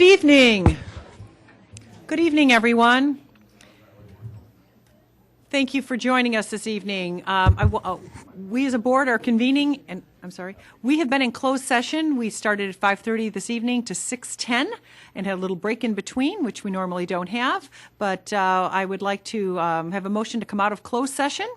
Good evening. Good evening, everyone. Thank you for joining us this evening. We as a board are convening, and we have been in closed session. We started at 5:30 this evening to 6:10 and had a little break in between, which we normally don't have. But I would like to have a motion to come out of closed session.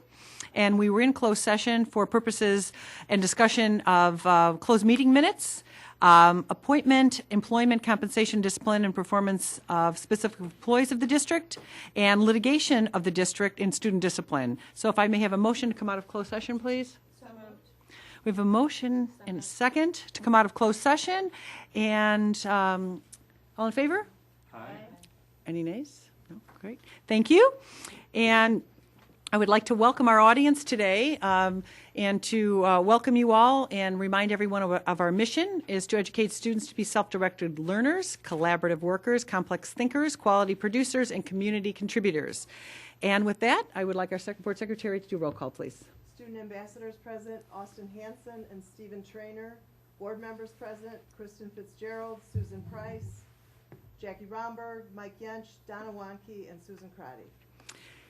And we were in closed session for purposes and discussion of closed meeting minutes, appointment, employment, compensation, discipline, and performance of specific employees of the district, and litigation of the district in student discipline. So if I may have a motion to come out of closed session, please. So moved. We have a motion and a second to come out of closed session. And all in favor? Aye. Any nays? No? Great. Thank you. And I would like to welcome our audience today and to welcome you all and remind everyone of our mission is to educate students to be self-directed learners, collaborative workers, complex thinkers, quality producers, and community contributors. And with that, I would like our board secretary to do roll call, please. Student ambassadors present, Austin Hansen and Stephen Trainer. Board members present, Kristen Fitzgerald, Susan Price, Jackie Romberg, Mike Yench, Donna Wanke, and Susan Crotty.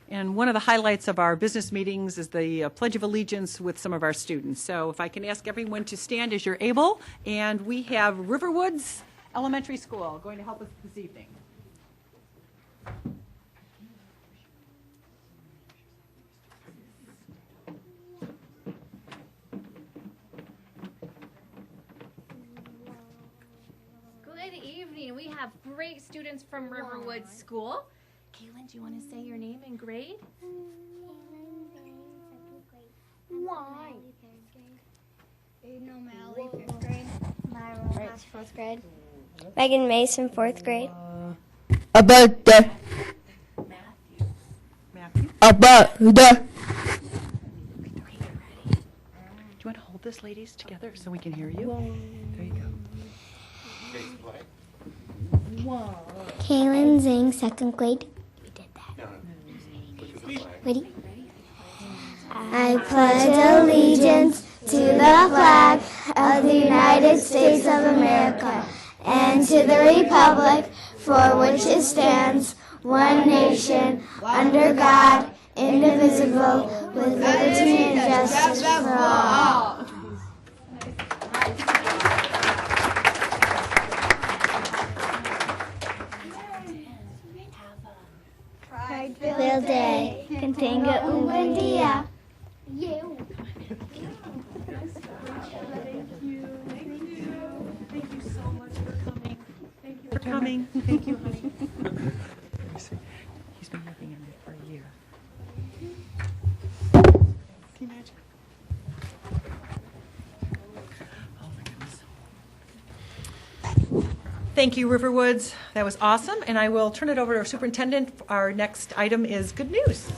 And one of the highlights of our business meetings is the Pledge of Allegiance with some of our students. So if I can ask everyone to stand as you're able. And we have Riverwoods Elementary School going to help us this evening. Good evening. We have great students from Riverwoods School. Kaylin, do you want to say your name and grade? Why? Aiden O'Malley, 5th grade. Myra Ross, 4th grade. Megan Mason, 4th grade. About the. Matthew. About the. Okay, ready. Do you want to hold this, ladies, together so we can hear you? There you go. Kaylin Zing, 2nd grade. We did that. Ready? I pledge allegiance to the flag of the United States of America and to the republic for which it stands, one nation, under God, indivisible, with liberty and justice for all. Prideful Day. Contenga un buen día. Thank you so much for coming. Thank you for coming. Thank you, honey. Let me see. He's been working on it for a year. Can you imagine? Oh my goodness. Thank you, Riverwoods. That was awesome. And I will turn it over to our superintendent. Our next item is good news.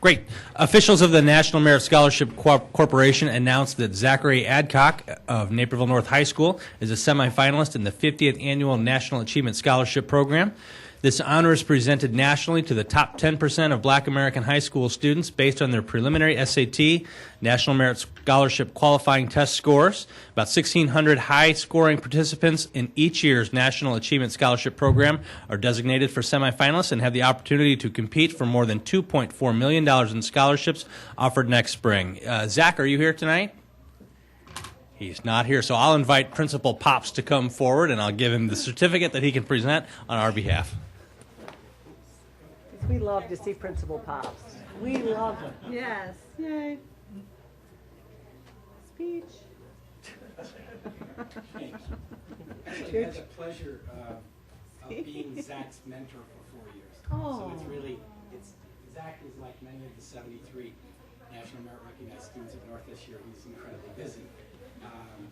Great. Officials of the National Merit Scholarship Corporation announced that Zachary Adcock of Naperville North High School is a semifinalist in the 50th Annual National Achievement Scholarship Program. This honor is presented nationally to the top 10% of Black American high school students based on their preliminary SAT, National Merit Scholarship qualifying test scores. About 1,600 high-scoring participants in each year's National Achievement Scholarship Program are designated for semifinalists and have the opportunity to compete for more than $2.4 million in scholarships offered next spring. Zach, are you here tonight? He's not here, so I'll invite Principal Pops to come forward, and I'll give him the certificate that he can present on our behalf. We love to see Principal Pops. We love them. Yes. Yay. Speech. Actually, I had the pleasure of being Zach's mentor for 4 years. So it's really, Zach is like many of the 73 National Merit Recognized students at North this year. He's incredibly busy.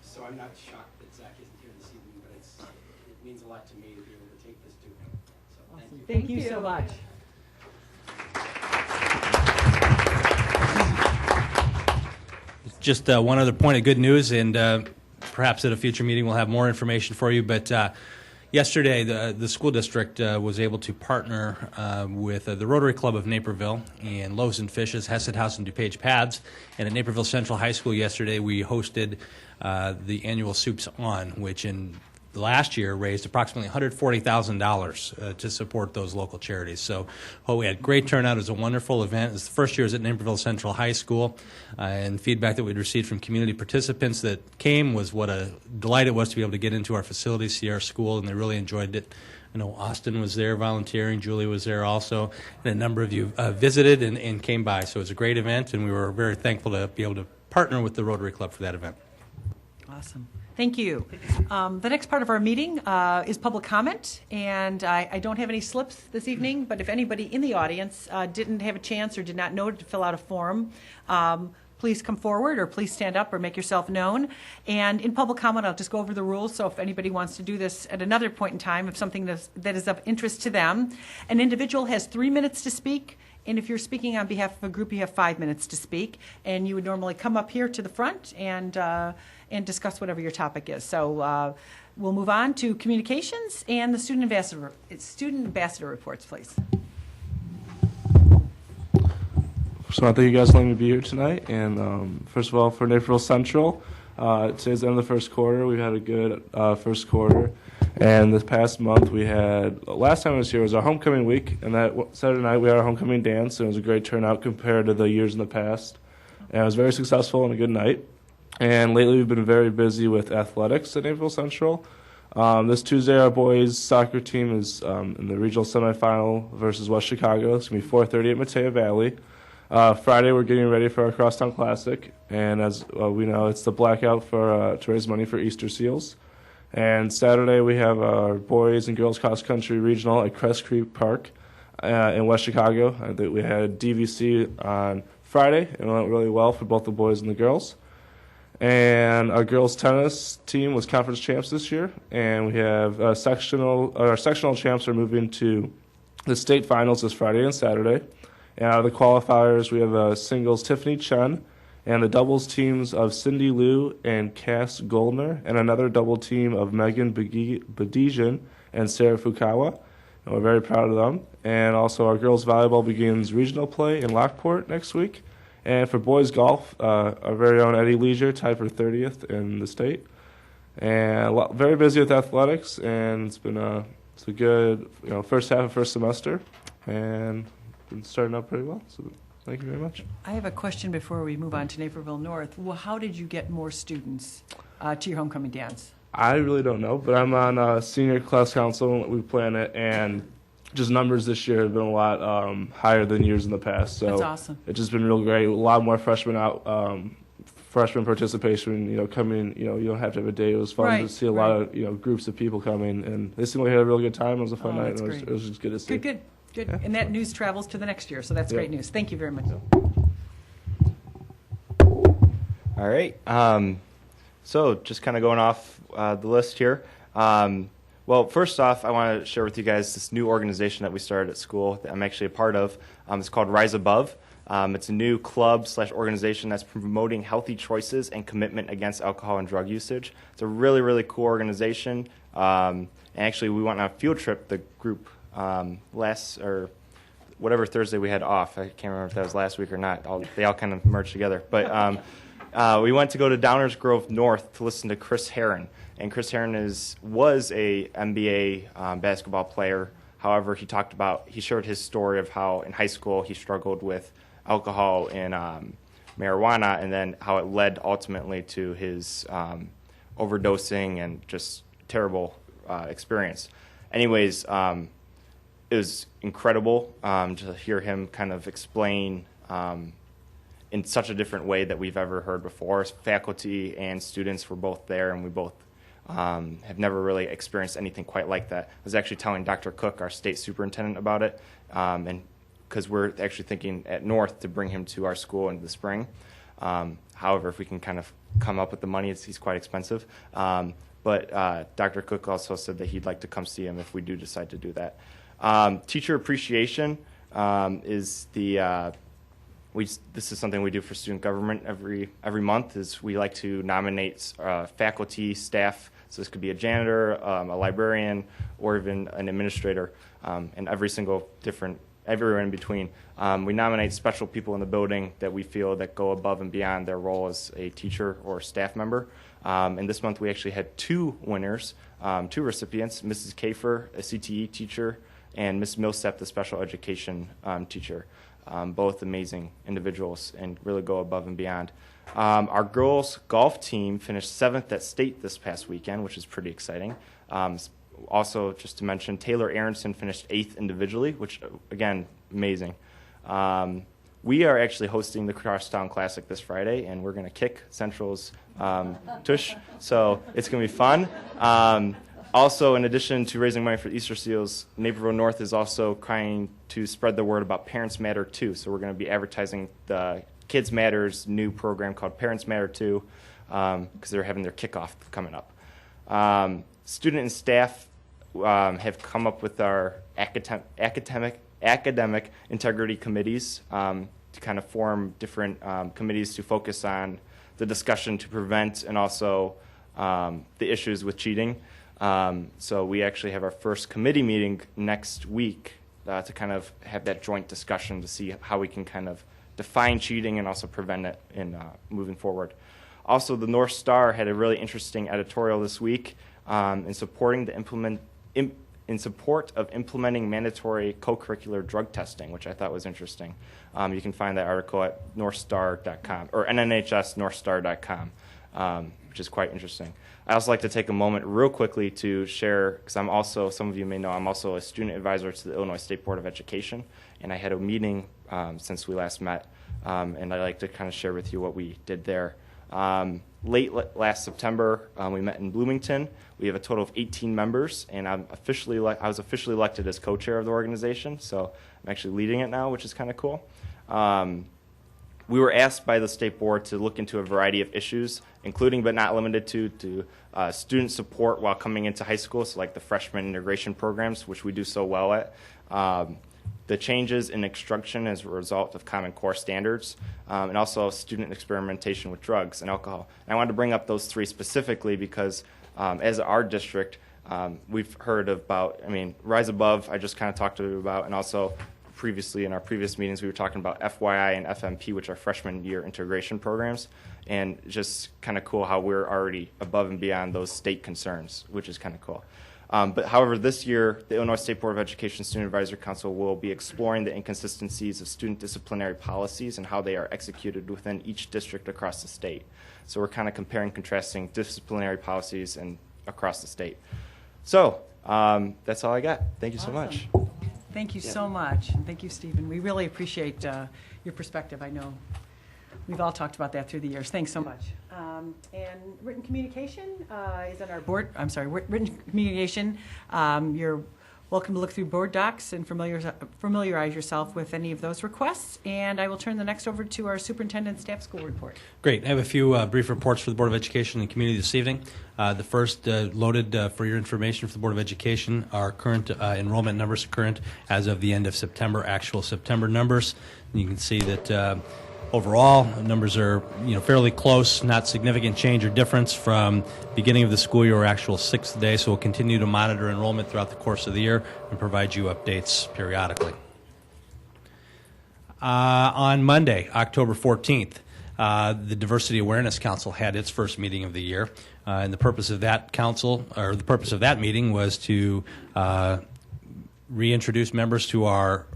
So I'm not shocked that Zach isn't here this evening, but it means a lot to me to be able to take this to him. So Awesome. Thank you so much. Just one other point of good news, and perhaps at a future meeting we'll have more information for you, but yesterday the school district was able to partner with the Rotary Club of Naperville and Loaves and Fishes, Hesed House, and DuPage Pads. And at Naperville Central High School yesterday we hosted the annual Soups On, which in last year raised approximately $140,000 to support those local charities. So we had great turnout. It was a wonderful event. It was the first year it was at Naperville Central High School, and feedback that we'd received from community participants that came was what a delight it was to be able to get into our facilities, see our school, and they really enjoyed it. I know Austin was there volunteering, Julie was there also, and a number of you visited and came by. So it was a great event, and we were very thankful to be able to partner with the Rotary Club for that event. Awesome. Thank you. The next part of our meeting is public comment, and I don't have any slips this evening, but if anybody in the audience didn't have a chance or did not know to fill out a form, please come forward or please stand up or make yourself known. And in public comment, I'll just go over the rules, so if anybody wants to do this at another point in time, if something that is of interest to them, an individual has 3 minutes to speak. And if you're speaking on behalf of a group, you have 5 minutes to speak. And you would normally come up here to the front and discuss whatever your topic is. So we'll move on to communications and the student ambassador reports, please. So I thank you guys for letting me be here tonight. And first of all, for Naperville Central, today's the end of the first quarter. We had a good first quarter. And this past month we had, last time I was here was our homecoming week. And that Saturday night we had our homecoming dance. And it was a great turnout compared to the years in the past. And it was very successful and a good night. And lately we've been very busy with athletics at Naperville Central. This Tuesday our boys soccer team is in the regional semifinal versus West Chicago. It's going to be 4:30 at Mateo Valley. Friday we're getting ready for our Crosstown Classic, and as we know, it's the blackout for to raise money for Easter seals. And Saturday we have our boys and girls cross country regional at Crest Creek Park in West Chicago. I think we had DVC on Friday, and it went really well for both the boys and the girls. And our girls tennis team was conference champs this year, and we have our sectional champs are moving to the state finals this Friday and Saturday. And out of the qualifiers, we have singles Tiffany Chen and the doubles teams of Cindy Liu and Cass Goldner, and another double team of Megan Badijian and Sarah Fukawa. And we're very proud of them. And also our girls volleyball begins regional play in Lockport next week. And for boys golf, our very own Eddie Leisure tied for 30th in the state. And very busy with athletics, and it's been a good first half of first semester. And been starting out pretty well, so thank you very much. I have a question before we move on to Naperville North. Well, how did you get more students to your homecoming dance? I really don't know, but I'm on senior class council. We plan it, and just numbers this year have been a lot higher than years in the past. So that's awesome. It's just been real great. A lot more freshmen out, freshman participation. Coming. You don't have to have a day. It was fun to see a lot of groups of people coming, and they seemed like they had a real good time. It was a fun night. And it was just good to see. Good. Yeah. And that news travels to the next year, so that's great news. Thank you very much. All right. So just kind of going off the list here. Well, first off, I want to share with you guys this new organization that we started at school that I'm actually a part of. It's called Rise Above. It's a new club/organization that's promoting healthy choices and commitment against alcohol and drug usage. It's a really, really cool organization. And actually, we went on a field trip, the group, whatever Thursday we had off. I can't remember if that was last week or not. They all kind of merged together. But we went to go to Downers Grove North to listen to Chris Herron. And Chris Herron was a NBA basketball player. However, he shared his story of how in high school he struggled with alcohol and marijuana, and then how it led ultimately to his overdosing and just terrible experience. Anyways, it was incredible to hear him kind of explain in such a different way that we've ever heard before. Faculty and students were both there, and we both have never really experienced anything quite like that. I was actually telling Dr. Cook, our state superintendent, about it, and because we're actually thinking at North to bring him to our school in the spring. However, if we can kind of come up with the money, he's quite expensive. But Dr. Cook also said that he'd like to come see him if we do decide to do that. Teacher appreciation is this is something we do for student government every month. Is we like to nominate faculty, staff. So this could be a janitor, a librarian, or even an administrator. And every single different everywhere in between. We nominate special people in the building that we feel that go above and beyond their role as a teacher or staff member. And this month we actually had 2 winners, 2 recipients, Mrs. Kafer, a CTE teacher, and Ms. Millsap, the special education teacher. Both amazing individuals and really go above and beyond. Our girls golf team finished 7th at state this past weekend, which is pretty exciting. Also, just to mention, Taylor Aronson finished 8th individually, which, again, amazing. We are actually hosting the Crosstown Classic this Friday, and we're going to kick Central's tush, so it's going to be fun. Also, in addition to raising money for Easter Seals, Naperville North is also trying to spread the word about Parents Matter too. So we're going to be advertising the Kids Matter's new program called Parents Matter too, because they're having their kickoff coming up. Student and staff have come up with our academic integrity committees to kind of form different committees to focus on the discussion to prevent and also the issues with cheating. So we actually have our first committee meeting next week to kind of have that joint discussion to see how we can kind of define cheating and also prevent it in moving forward. Also, the North Star had a really interesting editorial this week in support of implementing mandatory co-curricular drug testing, which I thought was interesting. You can find that article at northstar.com or nnhsnorthstar.com, which is quite interesting. I also like to take a moment real quickly to share, because I'm also, some of you may know, I'm also a student advisor to the Illinois State Board of Education, and I had a meeting since we last met, and I'd like to kind of share with you what we did there. Late last September, we met in Bloomington. We have a total of 18 members, and I was officially elected as co-chair of the organization, so I'm actually leading it now, which is kind of cool. We were asked by the State Board to look into a variety of issues, including but not limited to student support while coming into high school, so like the freshman integration programs, which we do so well at. The changes in instruction as a result of Common Core standards, and also student experimentation with drugs and alcohol. And I wanted to bring up those 3 specifically because as our district, we've heard about, Rise Above, I just kind of talked to you about, and also previously in our previous meetings we were talking about FYI and FMP, which are freshman year integration programs, and just kind of cool how we're already above and beyond those state concerns, which is kind of cool. But however, this year, the Illinois State Board of Education Student Advisory Council will be exploring the inconsistencies of student disciplinary policies and how they are executed within each district across the state. So we're kind of comparing, contrasting disciplinary policies across the state. So that's all I got. Thank you so much. Thank you so much. And thank you, Stephen. We really appreciate your perspective. I know we've all talked about that through the years. Thanks so much. And written communication is on our board. I'm sorry, written communication. You're welcome to look through board docs and familiarize yourself with any of those requests. And I will turn the next over to our superintendent staff school report. Great. I have a few brief reports for the Board of Education and Community this evening. The first, loaded for your information for the Board of Education, our current enrollment numbers are current as of the end of September, actual September numbers. And you can see that overall, numbers are fairly close, not significant change or difference from beginning of the school year or actual 6th day. So we'll continue to monitor enrollment throughout the course of the year and provide you updates periodically. On Monday, October 14th, the Diversity Awareness Council had its first meeting of the year, and the purpose of that meeting was to reintroduce members to our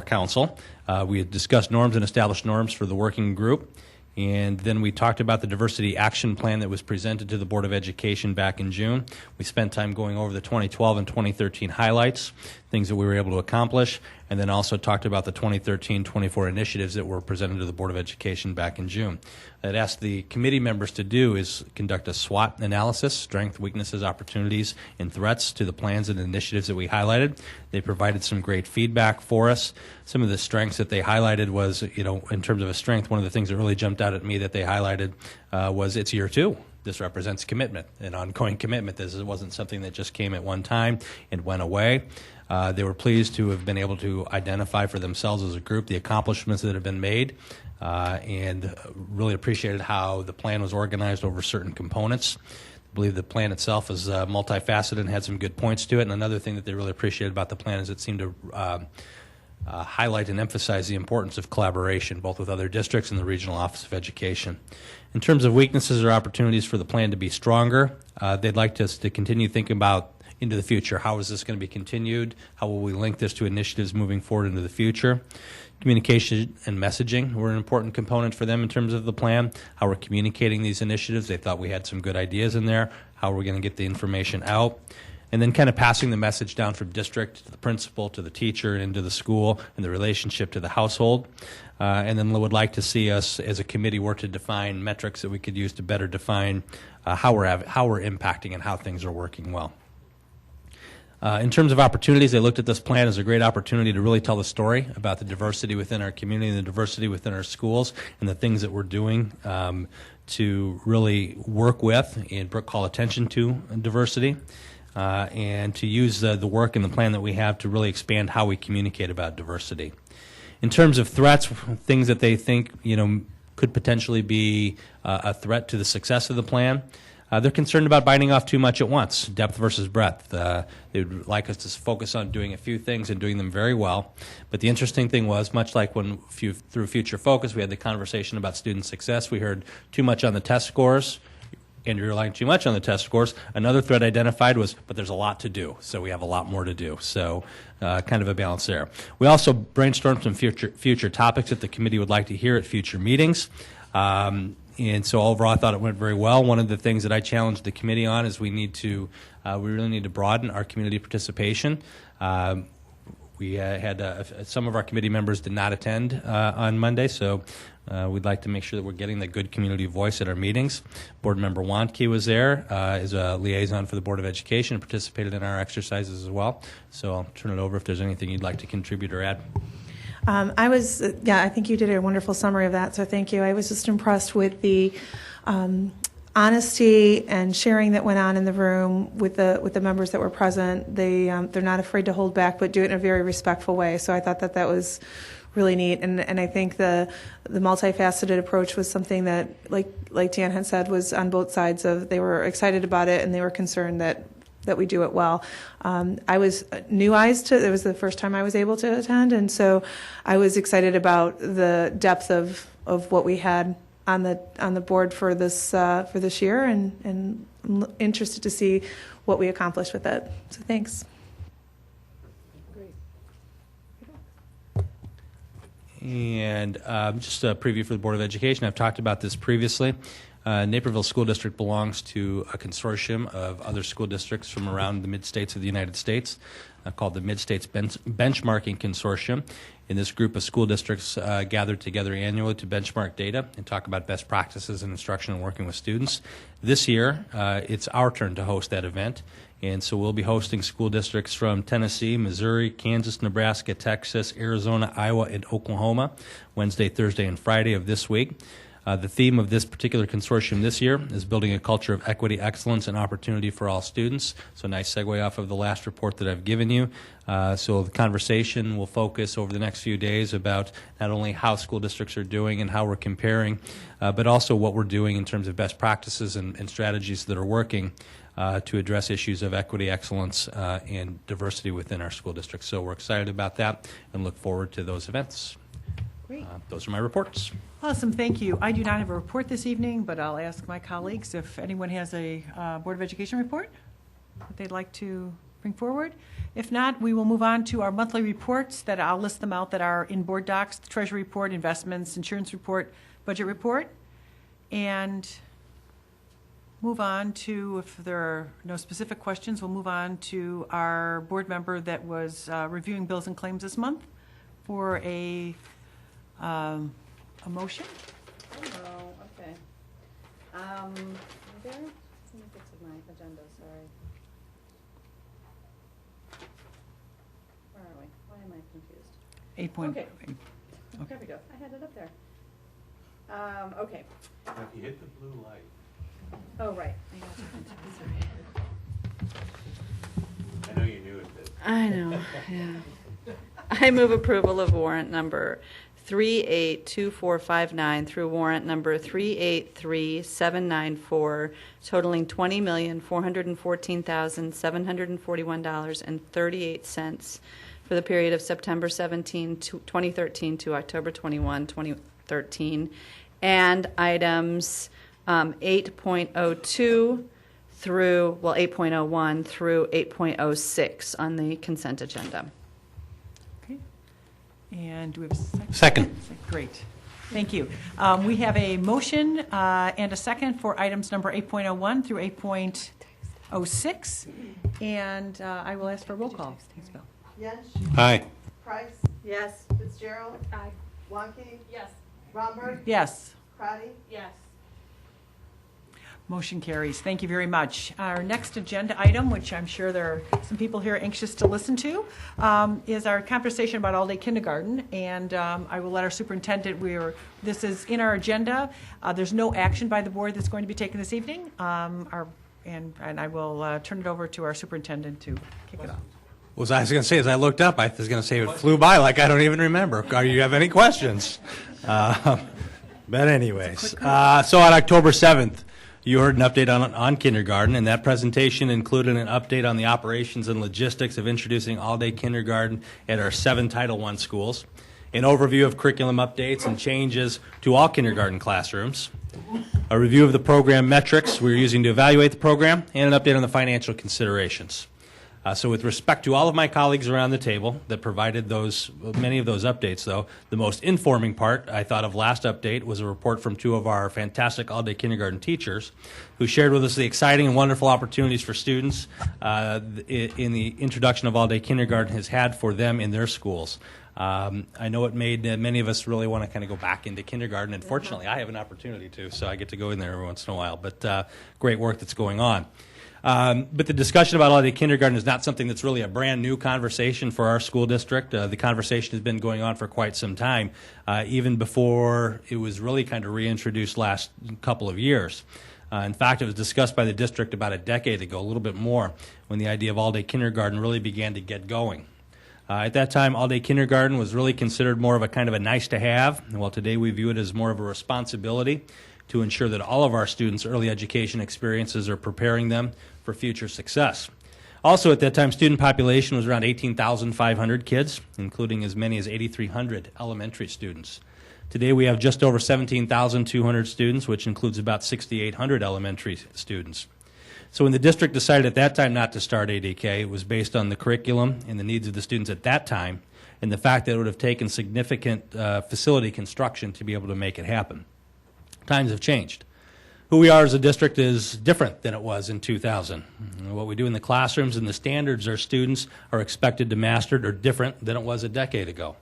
council. We had discussed norms and established norms for the working group, and then we talked about the diversity action plan that was presented to the Board of Education back in June. We spent time going over the 2012 and 2013 highlights, things that we were able to accomplish, and then also talked about the 2013-24 initiatives that were presented to the Board of Education back in June. I'd asked the committee members to do is conduct a SWOT analysis, strengths, weaknesses, opportunities, and threats to the plans and initiatives that we highlighted. They provided some great feedback for us. Some of the strengths that they highlighted was, in terms of a strength, one of the things that really jumped out at me that they highlighted was it's year 2. This represents commitment, an ongoing commitment. This wasn't something that just came at one time and went away. They were pleased to have been able to identify for themselves as a group the accomplishments that have been made, and really appreciated how the plan was organized over certain components. I believe the plan itself is multifaceted and had some good points to it. And another thing that they really appreciated about the plan is it seemed to highlight and emphasize the importance of collaboration, both with other districts and the Regional Office of Education. In terms of weaknesses or opportunities for the plan to be stronger, they'd like us to continue thinking about into the future. How is this going to be continued? How will we link this to initiatives moving forward into the future? Communication and messaging were an important component for them in terms of the plan. How we're communicating these initiatives. They thought we had some good ideas in there. How we're going to get the information out. And then kind of passing the message down from district to the principal, to the teacher, and into the school, and the relationship to the household. And then would like to see us as a committee work to define metrics that we could use to better define how we're impacting and how things are working well. In terms of opportunities, they looked at this plan as a great opportunity to really tell the story about the diversity within our community and the diversity within our schools and the things that we're doing to really work with and call attention to diversity. And to use the work and the plan that we have to really expand how we communicate about diversity. In terms of threats, things that they think could potentially be a threat to the success of the plan, they're concerned about biting off too much at once, depth versus breadth. They would like us to focus on doing a few things and doing them very well. But the interesting thing was, much like through Future Focus, we had the conversation about student success, we heard too much on the test scores. And you're relying too much on the test scores. Another threat identified was, but there's a lot to do, so we have a lot more to do. So kind of a balance there. We also brainstormed some future topics that the committee would like to hear at future meetings. And so overall, I thought it went very well. One of the things that I challenged the committee on is we really need to broaden our community participation. We had some of our committee members did not attend on Monday, so we'd like to make sure that we're getting the good community voice at our meetings. Board Member Wantke was there as a liaison for the Board of Education and participated in our exercises as well. So I'll turn it over if there's anything you'd like to contribute or add. I think you did a wonderful summary of that, so thank you. I was just impressed with the honesty and sharing that went on in the room with the members that were present. They're not afraid to hold back, but do it in a very respectful way. So I thought that was really neat, and I think the multifaceted approach was something that, like Dan had said, was on both sides of. They were excited about it, and they were concerned that we do it well. I was new eyes to. It was the first time I was able to attend, and so I was excited about the depth of what we had on the board for this year, and interested to see what we accomplished with it. So thanks. And just a preview for the Board of Education. I've talked about this previously. Naperville School District belongs to a consortium of other school districts from around the mid-states of the United States called the Mid-States Benchmarking Consortium. And this group of school districts gathered together annually to benchmark data and talk about best practices in instruction and working with students. This year, it's our turn to host that event. And so we'll be hosting school districts from Tennessee, Missouri, Kansas, Nebraska, Texas, Arizona, Iowa, and Oklahoma, Wednesday, Thursday, and Friday of this week. The theme of this particular consortium this year is building a culture of equity, excellence, and opportunity for all students. So nice segue off of the last report that I've given you. So the conversation will focus over the next few days about not only how school districts are doing and how we're comparing, but also what we're doing in terms of best practices and strategies that are working to address issues of equity, excellence, and diversity within our school districts. So we're excited about that and look forward to those events. Great. Those are my reports. Awesome, thank you. I do not have a report this evening, but I'll ask my colleagues if anyone has a Board of Education report that they'd like to bring forward. If not, we will move on to our monthly reports that I'll list them out that are in board docs: the Treasury report, investments, insurance report, budget report, and move on to, if there are no specific questions, we'll move on to our board member that was reviewing bills and claims this month for a motion. Oh, okay. There? Let me get to my agenda, sorry. Where are we? Why am I confused? 8 point. Okay. There we go. I had it up there. Okay. If you hit the blue light. Oh, right. I got you. Sorry. I know you knew it, but. I know, yeah. I move approval of warrant number 382459 through warrant number 383794, totaling $20,414,741.38 for the period of September 17, 2013 to October 21, 2013, and items 8.02 through, 8.01 through 8.06 on the consent agenda. Okay. And do we have a second? Second. Great. Thank you. We have a motion and a second for items number 8.01 through 8.06. And I will ask for a roll call. Thanks, Bill. Yench, Aye. Price, Yes. Fitzgerald. Aye. Wanky. Yes. Romberg. Yes. Crotty. Yes. Motion carries. Thank you very much. Our next agenda item, which I'm sure there are some people here anxious to listen to, is our conversation about all-day kindergarten. And I will let our superintendent, this is in our agenda. There's no action by the board that's going to be taken this evening. And I will turn it over to our superintendent to kick it off. What I was going to say, as I looked up, I was going to say it flew by like I don't even remember. Do you have any questions? But anyways, so on October 7th, you heard an update on kindergarten, and that presentation included an update on the operations and logistics of introducing all-day kindergarten at our 7 Title I schools, an overview of curriculum updates and changes to all kindergarten classrooms, a review of the program metrics we're using to evaluate the program, and an update on the financial considerations. So with respect to all of my colleagues around the table that provided many of those updates, though, the most informing part I thought of last update was a report from 2 of our fantastic all-day kindergarten teachers who shared with us the exciting and wonderful opportunities for students in the introduction of all-day kindergarten has had for them in their schools. I know it made many of us really want to kind of go back into kindergarten, and fortunately I have an opportunity to, so I get to go in there every once in a while, but great work that's going on. But the discussion about all-day kindergarten is not something that's really a brand new conversation for our school district. The conversation has been going on for quite some time, even before it was really kind of reintroduced last couple of years. In fact, it was discussed by the district about a decade ago, a little bit more, when the idea of all-day kindergarten really began to get going. At that time, all-day kindergarten was really considered more of a kind of a nice-to-have, while today we view it as more of a responsibility to ensure that all of our students' early education experiences are preparing them for future success. Also at that time, student population was around 18,500 kids, including as many as 8,300 elementary students. Today we have just over 17,200 students, which includes about 6,800 elementary students. So when the district decided at that time not to start ADK, it was based on the curriculum and the needs of the students at that time, and the fact that it would have taken significant facility construction to be able to make it happen. Times have changed. Who we are as a district is different than it was in 2000. What we do in the classrooms and the standards our students are expected to master are different than it was a decade ago.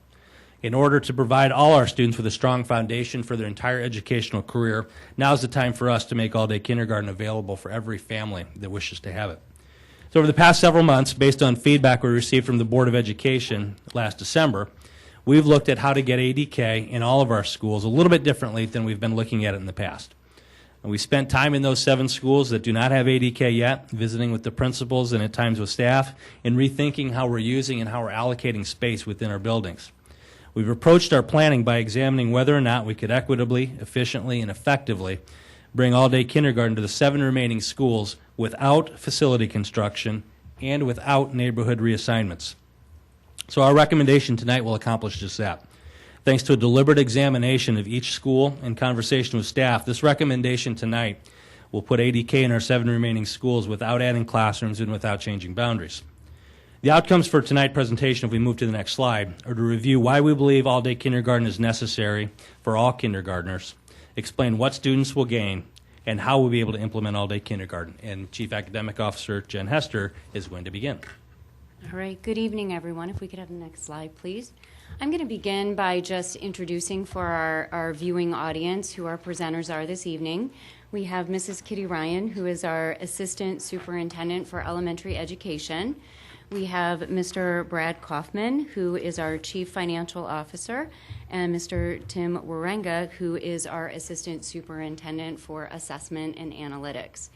In order to provide all our students with a strong foundation for their entire educational career, now is the time for us to make all-day kindergarten available for every family that wishes to have it. So over the past several months, based on feedback we received from the Board of Education last December, we've looked at how to get ADK in all of our schools a little bit differently than we've been looking at it in the past. And we spent time in those 7 schools that do not have ADK yet, visiting with the principals and at times with staff, and rethinking how we're using and how we're allocating space within our buildings. We've approached our planning by examining whether or not we could equitably, efficiently, and effectively bring all-day kindergarten to the 7 remaining schools without facility construction and without neighborhood reassignments. So our recommendation tonight will accomplish just that. Thanks to a deliberate examination of each school and conversation with staff, this recommendation tonight will put ADK in our 7 remaining schools without adding classrooms and without changing boundaries. The outcomes for tonight's presentation, if we move to the next slide, are to review why we believe all-day kindergarten is necessary for all kindergartners, explain what students will gain, and how we'll be able to implement all-day kindergarten. And Chief Academic Officer Jen Hester is going to begin. All right, good evening, everyone. If we could have the next slide, please. I'm going to begin by just introducing for our viewing audience who our presenters are this evening. We have Mrs. Kitty Ryan, who is our Assistant Superintendent for Elementary Education. We have Mr. Brad Kaufman, who is our Chief Financial Officer, and Mr. Tim Warenga, who is our Assistant Superintendent for Assessment and Analytics.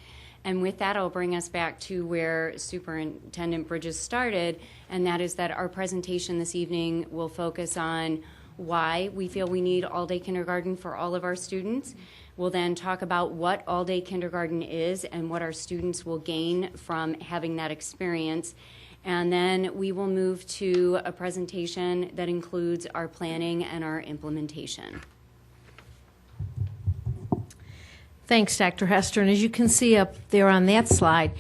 And with that, I'll bring us back to where Superintendent Bridges started, and that is that our presentation this evening will focus on why we feel we need all-day kindergarten for all of our students. We'll then talk about what all-day kindergarten is and what our students will gain from having that experience. And then we will move to a presentation that includes our planning and our implementation. Thanks, Dr. Hester. And as you can see up there on that slide,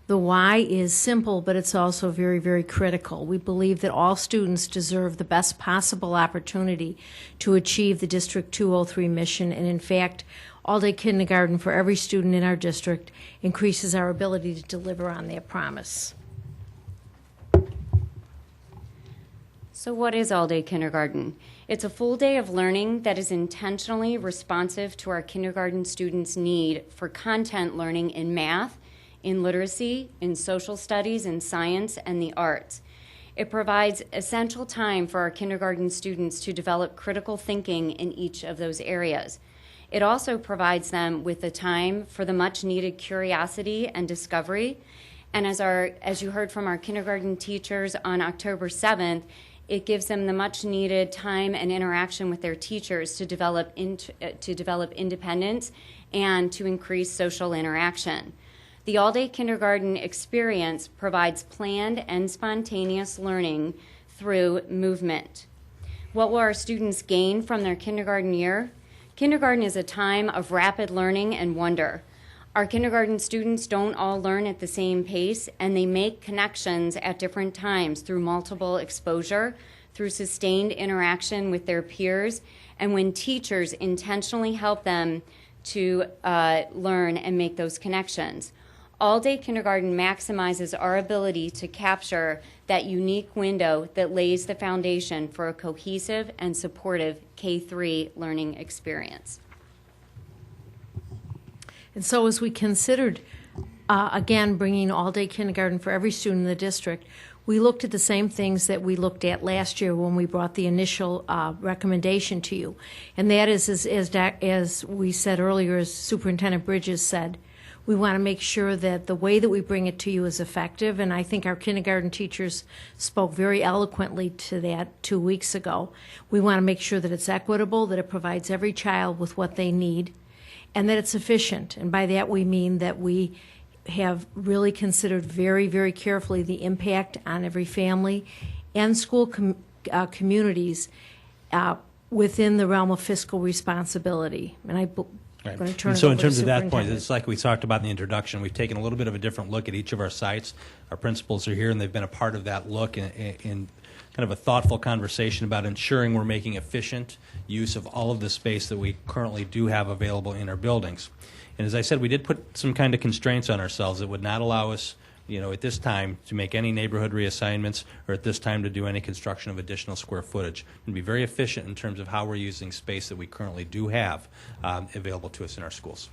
the why is simple, but it's also very, very critical. We believe that all students deserve the best possible opportunity to achieve the District 203 mission, and in fact, all-day kindergarten for every student in our district increases our ability to deliver on that promise. So what is all-day kindergarten? It's a full day of learning that is intentionally responsive to our kindergarten students' need for content learning in math, in literacy, in social studies, in science, and the arts. It provides essential time for our kindergarten students to develop critical thinking in each of those areas. It also provides them with the time for the much-needed curiosity and discovery. And as you heard from our kindergarten teachers on October 7th, it gives them the much-needed time and interaction with their teachers to develop independence and to increase social interaction. The all-day kindergarten experience provides planned and spontaneous learning through movement. What will our students gain from their kindergarten year? Kindergarten is a time of rapid learning and wonder. Our kindergarten students don't all learn at the same pace, and they make connections at different times through multiple exposure, through sustained interaction with their peers, and when teachers intentionally help them to learn and make those connections. All-day kindergarten maximizes our ability to capture that unique window that lays the foundation for a cohesive and supportive K-3 learning experience. And so as we considered, again, bringing all-day kindergarten for every student in the district, we looked at the same things that we looked at last year when we brought the initial recommendation to you. And that is, as we said earlier, as Superintendent Bridges said, we want to make sure that the way that we bring it to you is effective, and I think our kindergarten teachers spoke very eloquently to that 2 weeks ago. We want to make sure that it's equitable, that it provides every child with what they need, and that it's efficient. And by that we mean that we have really considered very, very carefully the impact on every family and school communities within the realm of fiscal responsibility. And I'm going to turn and it so over in terms to of that point, Superintendent. it's like we talked about in the introduction, we've taken a little bit of a different look at each of our sites. Our principals are here, and they've been a part of that look in kind of a thoughtful conversation about ensuring we're making efficient use of all of the space that we currently do have available in our buildings. And as I said, we did put some kind of constraints on ourselves that would not allow us, at this time to make any neighborhood reassignments or at this time to do any construction of additional square footage. And be very efficient in terms of how we're using space that we currently do have available to us in our schools.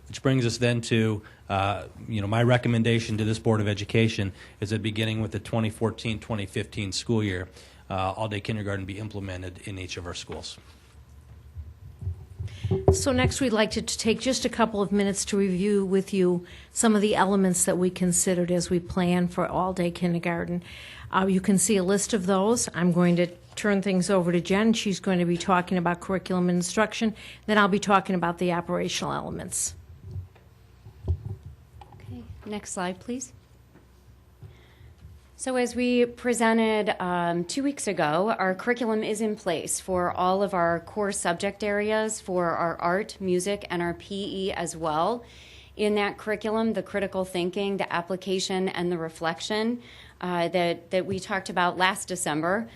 Which brings us then to, my recommendation to this Board of Education is that beginning with the 2014-2015 school year, all-day kindergarten be implemented in each of our schools. So next we'd like to take just a couple of minutes to review with you some of the elements that we considered as we plan for all-day kindergarten. You can see a list of those. I'm going to turn things over to Jen. She's going to be talking about curriculum and instruction. Then I'll be talking about the operational elements. Okay, next slide, please. So as we presented 2 weeks ago, our curriculum is in place for all of our core subject areas, for our art, music, and our PE as well. In that curriculum, the critical thinking, the application, and the reflection that we talked about last December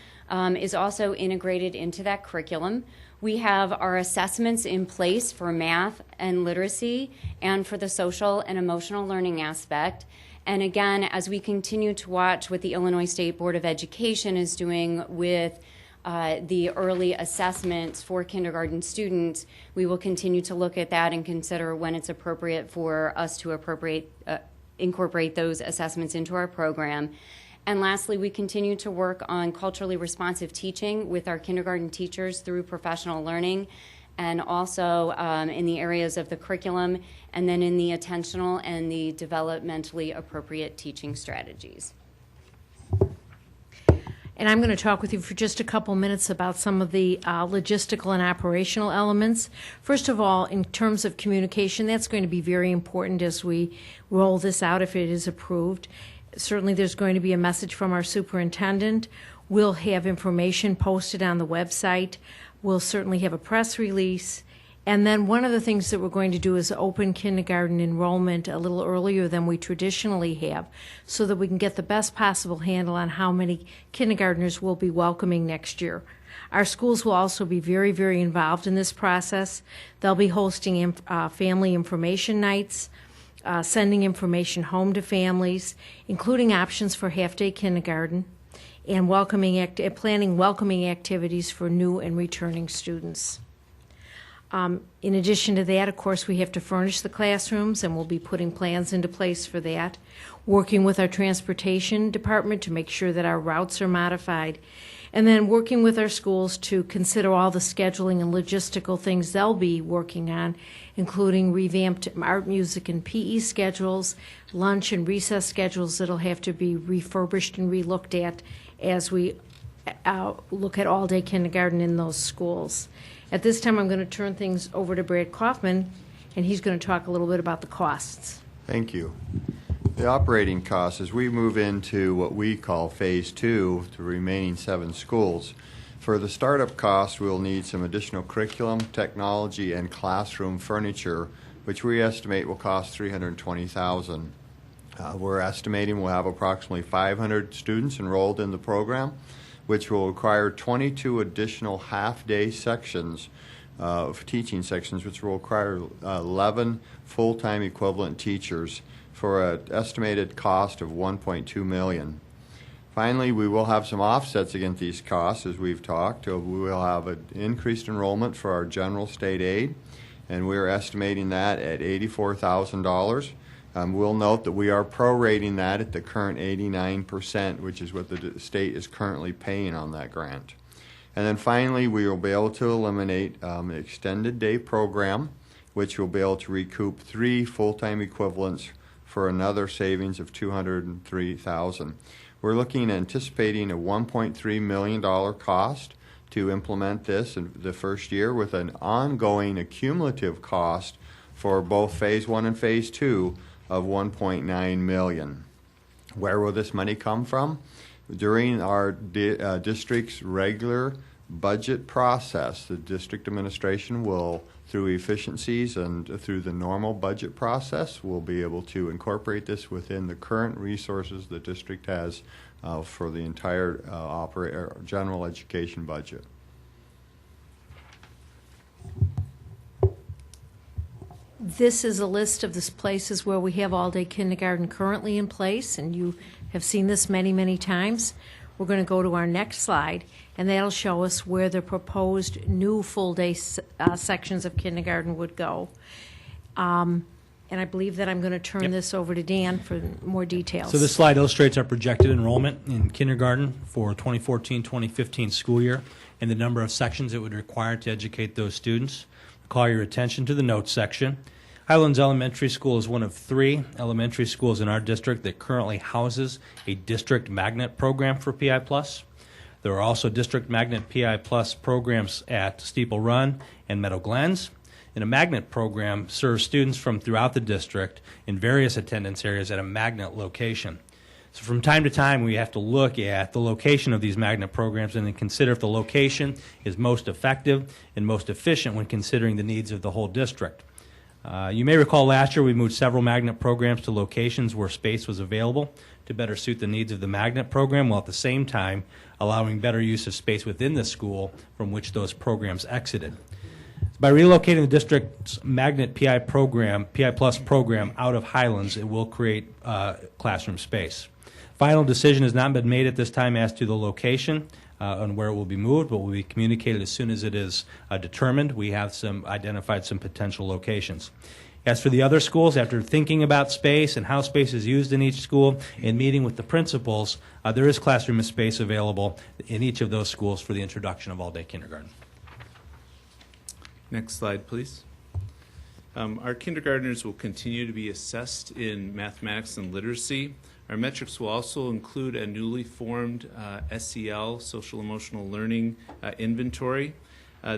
is also integrated into that curriculum. We have our assessments in place for math and literacy and for the social and emotional learning aspect. And again, as we continue to watch what the Illinois State Board of Education is doing with the early assessments for kindergarten students, we will continue to look at that and consider when it's appropriate for us to incorporate those assessments into our program. And lastly, we continue to work on culturally responsive teaching with our kindergarten teachers through professional learning, and also in the areas of the curriculum, and then in the attentional and the developmentally appropriate teaching strategies. And I'm going to talk with you for just a couple minutes about some of the logistical and operational elements. First of all, in terms of communication, that's going to be very important as we roll this out if it is approved. Certainly, there's going to be a message from our superintendent. We'll have information posted on the website. We'll certainly have a press release. And then one of the things that we're going to do is open kindergarten enrollment a little earlier than we traditionally have, so that we can get the best possible handle on how many kindergartners we'll be welcoming next year. Our schools will also be very, very involved in this process. They'll be hosting family information nights, sending information home to families, including options for half-day kindergarten, and planning welcoming activities for new and returning students. In addition to that, of course, we have to furnish the classrooms, and we'll be putting plans into place for that, working with our transportation department to make sure that our routes are modified, and then working with our schools to consider all the scheduling and logistical things they'll be working on, including revamped art, music, and PE schedules, lunch and recess schedules that'll have to be refurbished and relooked at as we look at all-day kindergarten in those schools. At this time, I'm going to turn things over to Brad Kaufman, and he's going to talk a little bit about the costs. Thank you. The operating costs, as we move into what we call Phase 2, the remaining 7 schools, for the startup costs, we'll need some additional curriculum, technology, and classroom furniture, which we estimate will cost $320,000. We're estimating we'll have approximately 500 students enrolled in the program, which will require 22 additional half-day sections of teaching sections, which will require 11 full-time equivalent teachers for an estimated cost of $1.2 million. Finally, we will have some offsets against these costs, as we've talked. We will have an increased enrollment for our general state aid, and we're estimating that at $84,000. We'll note that we are prorating that at the current 89%, which is what the state is currently paying on that grant. And then finally, we will be able to eliminate an extended day program, which will be able to recoup 3 full-time equivalents for another savings of $203,000. We're anticipating a $1.3 million cost to implement this in the first year, with an ongoing accumulative cost for both Phase 1 and Phase 2 of $1.9 million. Where will this money come from? During our district's regular budget process, the district administration will, through efficiencies and through the normal budget process, will be able to incorporate this within the current resources the district has for the entire general education budget. This is a list of the places where we have all-day kindergarten currently in place, and you have seen this many, many times. We're going to go to our next slide, and that'll show us where the proposed new full-day sections of kindergarten would go. And I believe that I'm going to turn this over to Dan for more details. So this slide illustrates our projected enrollment in kindergarten for 2014-2015 school year and the number of sections it would require to educate those students. Call your attention to the notes section. Highlands Elementary School is one of 3 elementary schools in our district that currently houses a district magnet program for PI+. There are also district magnet PI+ programs at Steeple Run and Meadow Glens. And a magnet program serves students from throughout the district in various attendance areas at a magnet location. So from time to time, we have to look at the location of these magnet programs and then consider if the location is most effective and most efficient when considering the needs of the whole district. You may recall last year we moved several magnet programs to locations where space was available to better suit the needs of the magnet program, while at the same time allowing better use of space within the school from which those programs exited. By relocating the district's magnet PI Plus program out of Highlands, it will create classroom space. Final decision has not been made at this time as to the location on where it will be moved, but will be communicated as soon as it is determined. We have identified some potential locations. As for the other schools, after thinking about space and how space is used in each school and meeting with the principals, there is classroom space available in each of those schools for the introduction of all-day kindergarten. Next slide, please. Our kindergartners will continue to be assessed in mathematics and literacy. Our metrics will also include a newly formed SEL, Social Emotional Learning Inventory.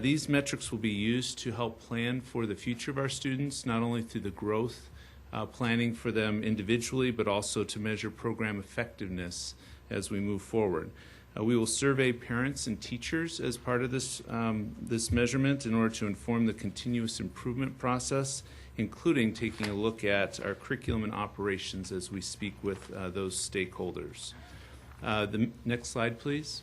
These metrics will be used to help plan for the future of our students, not only through the growth planning for them individually, but also to measure program effectiveness as we move forward. We will survey parents and teachers as part of this measurement in order to inform the continuous improvement process, including taking a look at our curriculum and operations as we speak with those stakeholders. The next slide, please.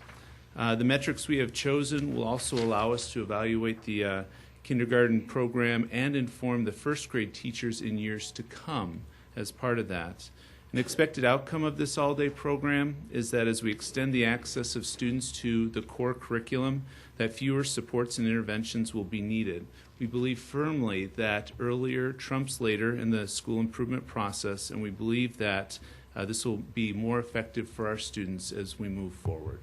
The metrics we have chosen will also allow us to evaluate the kindergarten program and inform the first grade teachers in years to come as part of that. An expected outcome of this all-day program is that as we extend the access of students to the core curriculum, that fewer supports and interventions will be needed. We believe firmly that earlier trumps later in the school improvement process, and we believe that this will be more effective for our students as we move forward.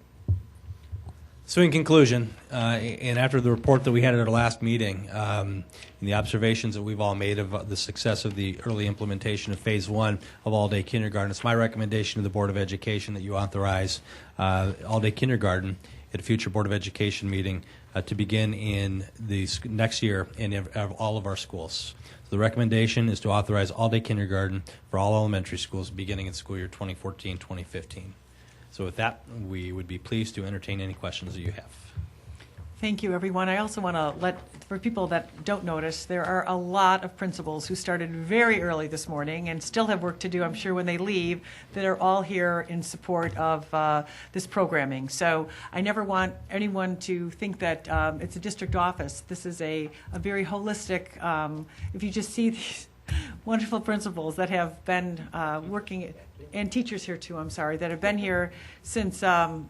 So in conclusion, and after the report that we had at our last meeting, and the observations that we've all made of the success of the early implementation of Phase 1 of all-day kindergarten, it's my recommendation to the Board of Education that you authorize all-day kindergarten at a future Board of Education meeting to begin in the next year in all of our schools. So the recommendation is to authorize all-day kindergarten for all elementary schools beginning in school year 2014-2015. So with that, we would be pleased to entertain any questions that you have. Thank you, everyone. I also want to for people that don't notice, there are a lot of principals who started very early this morning and still have work to do, I'm sure, when they leave, that are all here in support of this programming. So I never want anyone to think that it's a district office. This is a very holistic, if you just see these wonderful principals that have been working, and teachers here too, I'm sorry, that have been here since I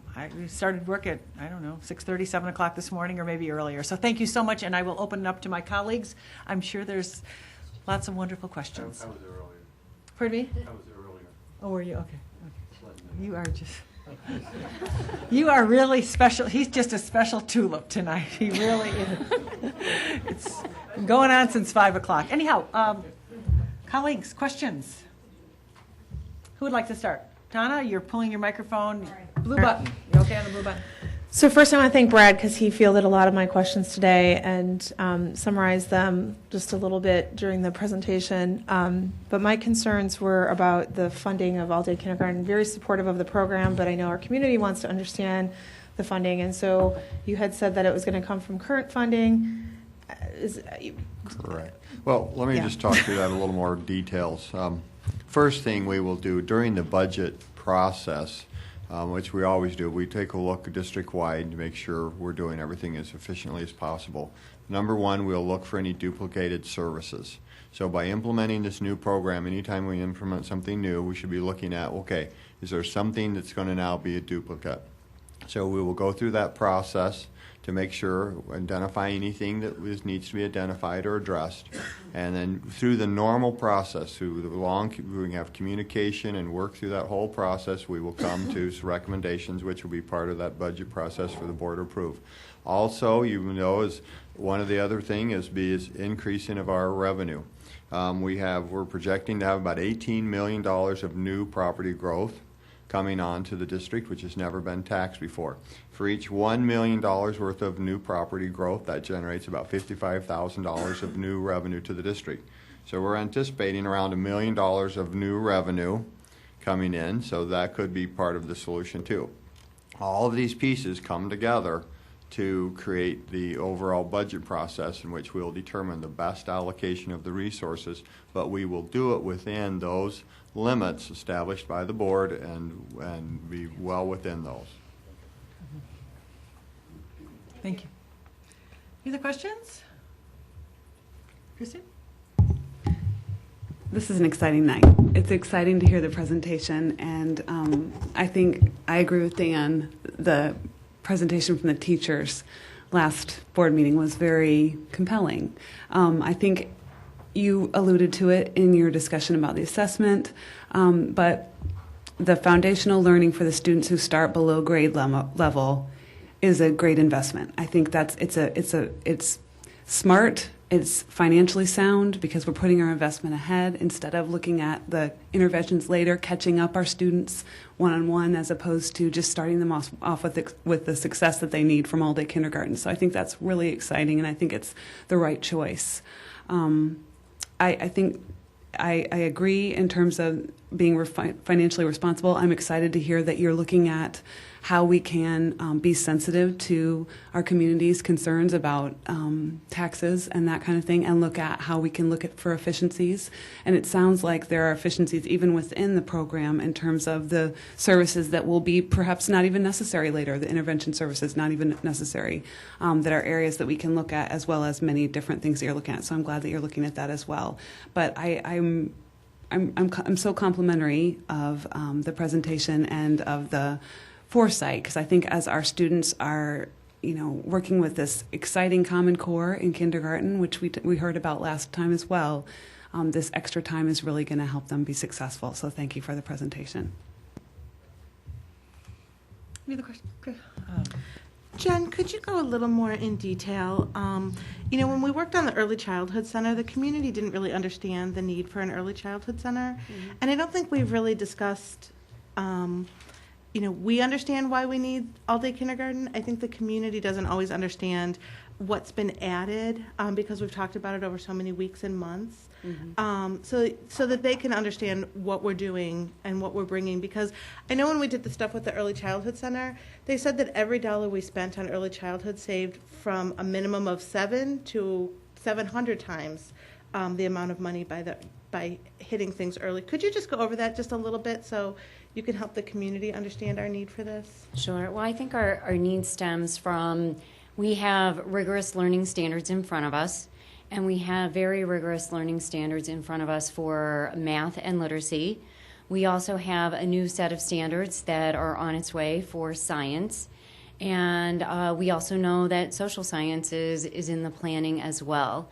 started work at, 6:30, 7 o'clock this morning, or maybe earlier. So thank you so much, and I will open it up to my colleagues. I'm sure there's lots of wonderful questions. I was there earlier. Pardon me? I was there earlier. Oh, were you? Okay. You are just... You are really special. He's just a special tulip tonight. He really is. It's been going on since 5 o'clock. Anyhow, colleagues, questions? Who would like to start? Donna, you're pulling your microphone. Blue button. You okay on the blue button? So first I want to thank Brad because he fielded a lot of my questions today and summarized them just a little bit during the presentation. But my concerns were about the funding of all-day kindergarten. Very supportive of the program, but I know our community wants to understand the funding. And so you had said that it was going to come from current funding. Correct. Well, let me just talk through that a little more details. First thing we will do during the budget process, which we always do, we take a look district-wide to make sure we're doing everything as efficiently as possible. Number one, we'll look for any duplicated services. So by implementing this new program, anytime we implement something new, we should be looking at, okay, is there something that's going to now be a duplicate? So we will go through that process to make sure, identify anything that needs to be identified or addressed. And then through the normal process, through the we have communication and work through that whole process, we will come to some recommendations which will be part of that budget process for the board to approve. Also, you know, is one of the other thing is increasing of our revenue. We're projecting to have about $18 million of new property growth coming on to the district, which has never been taxed before. For each $1 million worth of new property growth, that generates about $55,000 of new revenue to the district. So we're anticipating around $1 million of new revenue coming in, so that could be part of the solution too. All of these pieces come together to create the overall budget process in which we'll determine the best allocation of the resources, but we will do it within those limits established by the board and be well within those. Thank you. Any other questions? Kristen? This is an exciting night. It's exciting to hear the presentation, and I think I agree with Dan. The presentation from the teachers last board meeting was very compelling. I think you alluded to it in your discussion about the assessment, but the foundational learning for the students who start below grade level is a great investment. I think it's smart. It's financially sound because we're putting our investment ahead instead of looking at the interventions later, catching up our students one-on-one as opposed to just starting them off with the success that they need from all-day kindergarten. So I think that's really exciting, and I think it's the right choice. I think I agree in terms of being financially responsible. I'm excited to hear that you're looking at how we can be sensitive to our community's concerns about taxes and that kind of thing, and look at how we can look at for efficiencies. And it sounds like there are efficiencies even within the program in terms of the services that will be perhaps not even necessary later, the intervention services not even necessary, that are areas that we can look at, as well as many different things that you're looking at. So I'm glad that you're looking at that as well. But I'm so complimentary of the presentation and of the foresight, because I think as our students are, working with this exciting Common Core in kindergarten, which we heard about last time as well, this extra time is really going to help them be successful. So thank you for the presentation. Any other questions? Okay. Jen, could you go a little more in detail? When we worked on the Early Childhood Center, the community didn't really understand the need for an Early Childhood Center. And I don't think we've really discussed, we understand why we need all-day kindergarten. I think the community doesn't always understand what's been added because we've talked about it over so many weeks and months. So that they can understand what we're doing and what we're bringing. Because I know when we did the stuff with the Early Childhood Center, they said that every dollar we spent on early childhood saved from a minimum of 7 to 700 times the amount of money by hitting things early. Could you just go over that just a little bit so you can help the community understand our need for this? Sure. Well, I think our need stems from, we have rigorous learning standards in front of us, and we have very rigorous learning standards in front of us for math and literacy. We also have a new set of standards that are on its way for science. And we also know that social sciences is in the planning as well.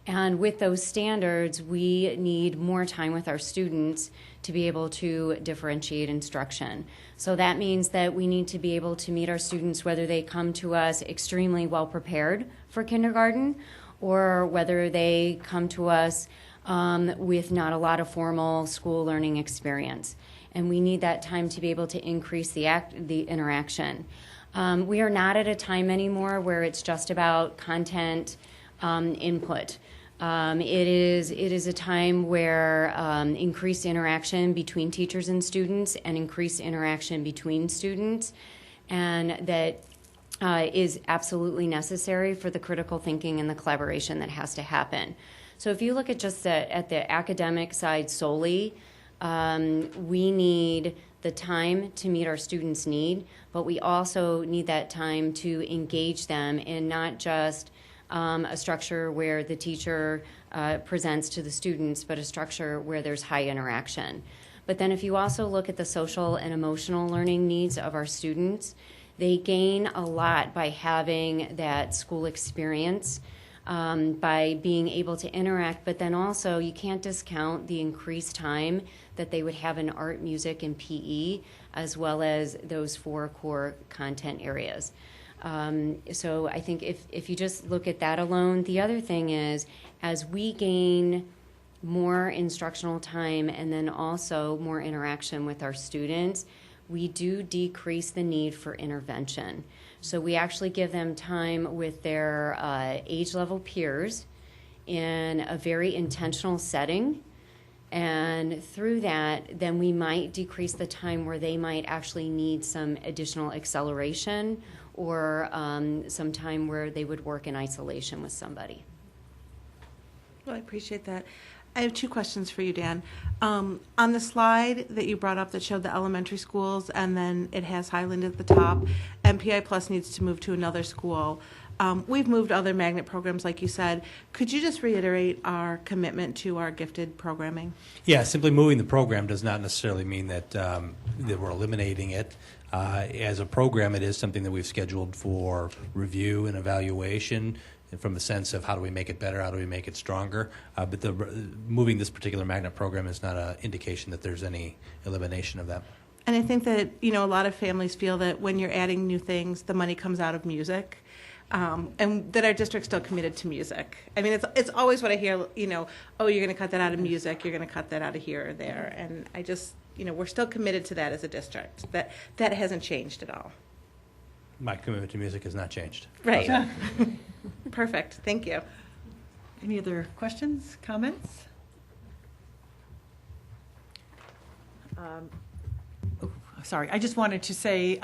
And with those standards, we need more time with our students to be able to differentiate instruction. So that means that we need to be able to meet our students whether they come to us extremely well prepared for kindergarten or whether they come to us with not a lot of formal school learning experience. And we need that time to be able to increase the interaction. We are not at a time anymore where it's just about content input. It is a time where increased interaction between teachers and students and increased interaction between students, and that is absolutely necessary for the critical thinking and the collaboration that has to happen. So if you look at just at the academic side solely, we need the time to meet our students' need, but we also need that time to engage them in not just a structure where the teacher presents to the students, but a structure where there's high interaction. But then if you also look at the social and emotional learning needs of our students, they gain a lot by having that school experience, by being able to interact, but then also you can't discount the increased time that they would have in art, music, and PE, as well as those 4 core content areas. So I think if you just look at that alone, the other thing is as we gain more instructional time and then also more interaction with our students, we do decrease the need for intervention. So we actually give them time with their age level peers in a very intentional setting. And through that, then we might decrease the time where they might actually need some additional acceleration or some time where they would work in isolation with somebody. Well, I appreciate that. I have 2 questions for you, Dan. On the slide that you brought up that showed the elementary schools and then it has Highland at the top, MPI Plus needs to move to another school. We've moved other magnet programs, like you said. Could you just reiterate our commitment to our gifted programming? Yeah, simply moving the program does not necessarily mean that we're eliminating it. As a program, it is something that we've scheduled for review and evaluation from the sense of how do we make it better, how do we make it stronger. But moving this particular magnet program is not an indication that there's any elimination of that. And I think that, a lot of families feel that when you're adding new things, the money comes out of music. And that our district's still committed to music. I mean, it's always what I hear, oh, you're going to cut that out of music, you're going to cut that out of here or there. And I just, we're still committed to that as a district. That hasn't changed at all. My commitment to music has not changed. Right. Perfect. Thank you. Any other questions, comments? Sorry, I just wanted to say,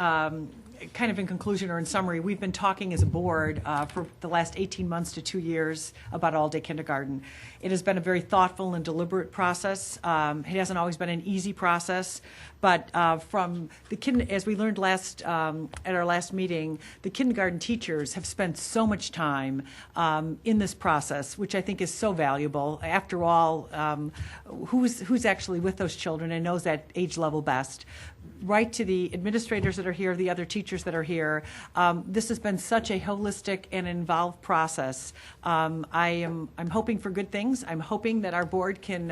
kind of in conclusion or in summary, we've been talking as a board for the last 18 months to 2 years about all-day kindergarten. It has been a very thoughtful and deliberate process. It hasn't always been an easy process, but from the as we learned at our last meeting, the kindergarten teachers have spent so much time in this process, which I think is so valuable. After all, who's actually with those children and knows that age level best? Right to the administrators that are here, the other teachers that are here. This has been such a holistic and involved process. I'm hoping for good things. I'm hoping that our board can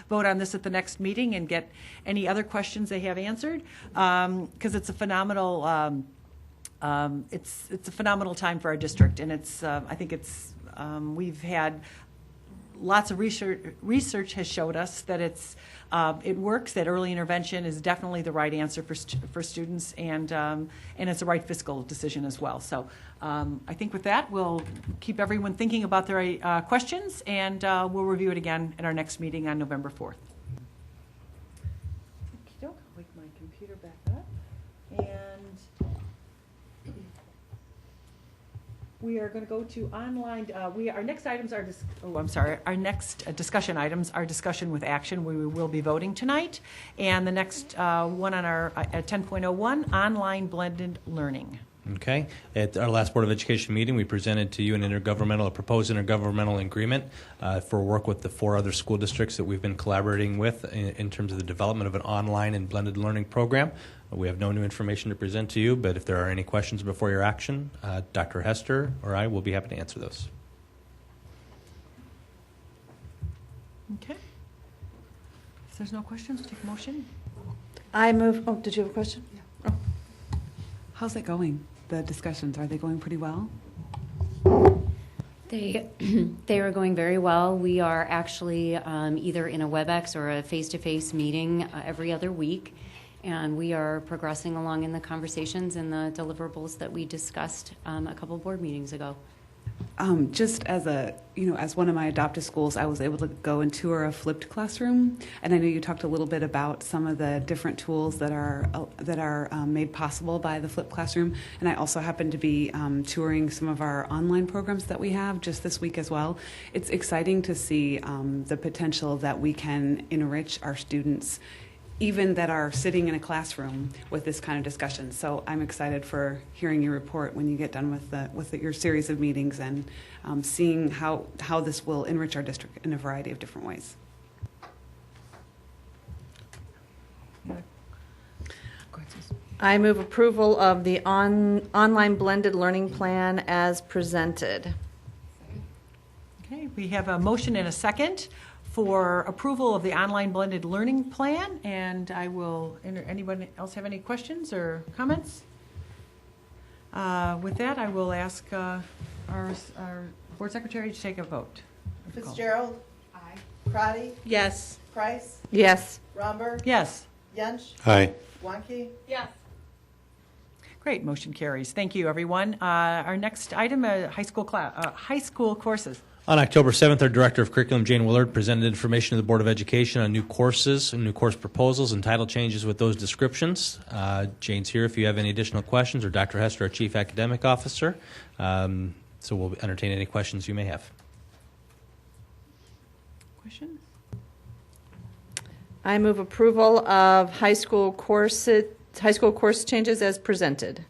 vote on this at the next meeting and get any other questions they have answered, because it's a phenomenal it's a phenomenal time for our district, and it's I think it's we've had lots of research has showed us that it works, that early intervention is definitely the right answer for students, and it's the right fiscal decision as well. So I think with that, we'll keep everyone thinking about their questions, and we'll review it again at our next meeting on November 4th. Okey-doke, I'll wake my computer back up. And we are going to go to online. Our next items are. Our next discussion items are discussion with action. We will be voting tonight, and the next one on our at 10.01 online blended learning. Okay. At our last Board of Education meeting, we presented to you a proposed intergovernmental agreement for work with the 4 other school districts that we've been collaborating with in terms of the development of an online and blended learning program. We have no new information to present to you, but if there are any questions before your action, Dr. Hester or I will be happy to answer those. Okay. If there's no questions, we'll take a motion. I move. Oh, did you have a question? Yeah. Oh. How's that going? The discussions, are they going pretty well? They are going very well. We are actually either in a WebEx or a face-to-face meeting every other week, and we are progressing along in the conversations and the deliverables that we discussed a couple board meetings ago. Just as as one of my adopted schools, I was able to go and tour a flipped classroom, and I know you talked a little bit about some of the different tools that are made possible by the flipped classroom. And I also happened to be touring some of our online programs that we have just this week as well. It's exciting to see the potential that we can enrich our students, even that are sitting in a classroom with this kind of discussion. So I'm excited for hearing your report when you get done with your series of meetings, and seeing how this will enrich our district in a variety of different ways. I move approval of the online blended learning plan as presented. Okay, we have a motion and a second for approval of the online blended learning plan, and I will anyone else have any questions or comments? With that, I will ask our board secretary to take a vote. Fitzgerald. Aye. Crotty. Yes. Price. Yes. Romberg. Yes. Yench. Aye. Wanke. Yes. Great, motion carries. Thank you, everyone. Our next item, high school courses. On October 7th, our Director of Curriculum, Jane Willard, presented information to the Board of Education on new courses and new course proposals and title changes with those descriptions. Jane's here if you have any additional questions, or Dr. Hester, our Chief Academic Officer. So we'll entertain any questions you may have. Questions? I move approval of high school course changes as presented.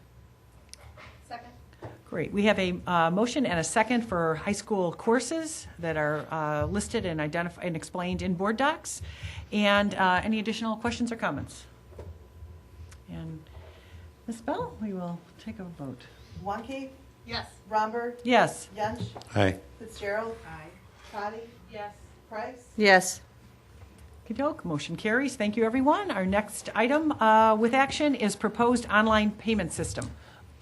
Great. We have a motion and a second for high school courses that are listed and identified and explained in board docs. And any additional questions or comments? And Ms. Bell, we will take a vote. Wanke. Yes. Romberg. Yes. Yench. Aye. Fitzgerald. Aye. Crotty. Yes. Price. Yes. Okey-doke. Motion carries. Thank you, everyone. Our next item with action is proposed online payment system.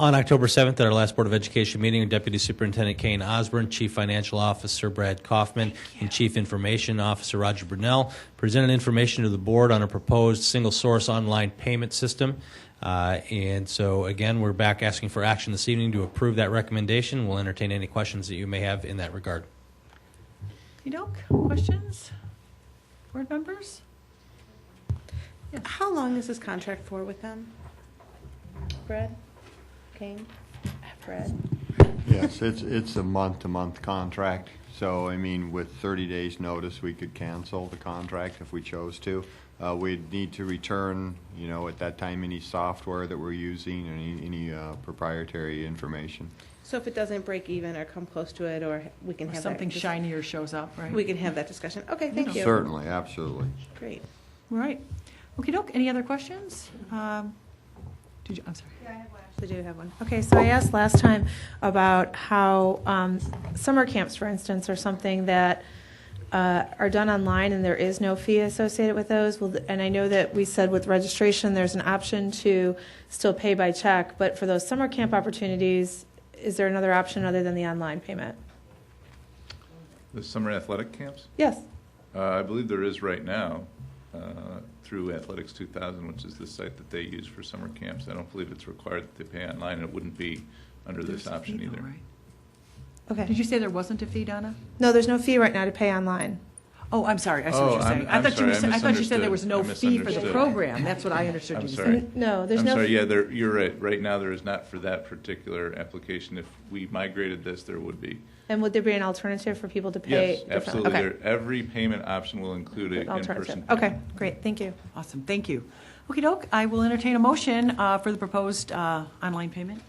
On October 7th, at our last Board of Education meeting, Deputy Superintendent Kane Osborne, Chief Financial Officer Brad Kaufman, and Chief Information Officer Roger Brunell presented information to the board on a proposed single-source online payment system. And so, again, we're back asking for action this evening to approve that recommendation. We'll entertain any questions that you may have in that regard. Okey-doke. Questions? Board members? How long is this contract for with them? Fred? Kane? Fred? Yes, it's a month-to-month contract. So, I mean, with 30 days' notice, we could cancel the contract if we chose to. We'd need to return, at that time, any software that we're using, any proprietary information. So if it doesn't break even or come close to it, or we can Or have something that shinier shows up, right? We can have that discussion. Okay, thank you. Certainly, absolutely. Great. All right. Okey doke. Any other questions? I'm sorry. I do have one. Okay, so I asked last time about how summer camps, for instance, are something that are done online and there is no fee associated with those. Well, and I know that we said with registration there's an option to still pay by check, but for those summer camp opportunities, is there another option other than the online payment? The summer athletic camps? Yes. I believe there is right now through Athletics 2000, which is the site that they use for summer camps. I don't believe it's required that they pay online, and it wouldn't be under this option either. Okay. Did you say there wasn't a fee, Donna? No, there's no fee right now to pay online. Oh, I'm sorry. I see what you're saying. I thought you said there was no fee for the program. That's what I understood I'm you to sorry. say. No, there's I'm no. sorry. Yeah, you're right. Right now, there is not for that particular application. If we migrated this, there would be. And would there be an alternative for people to pay? Yes, absolutely. Okay. every payment option will include an Alternative. in-person. Okay, great. Thank you. Awesome. Thank you. Okey doke. I will entertain a motion for the proposed online payment.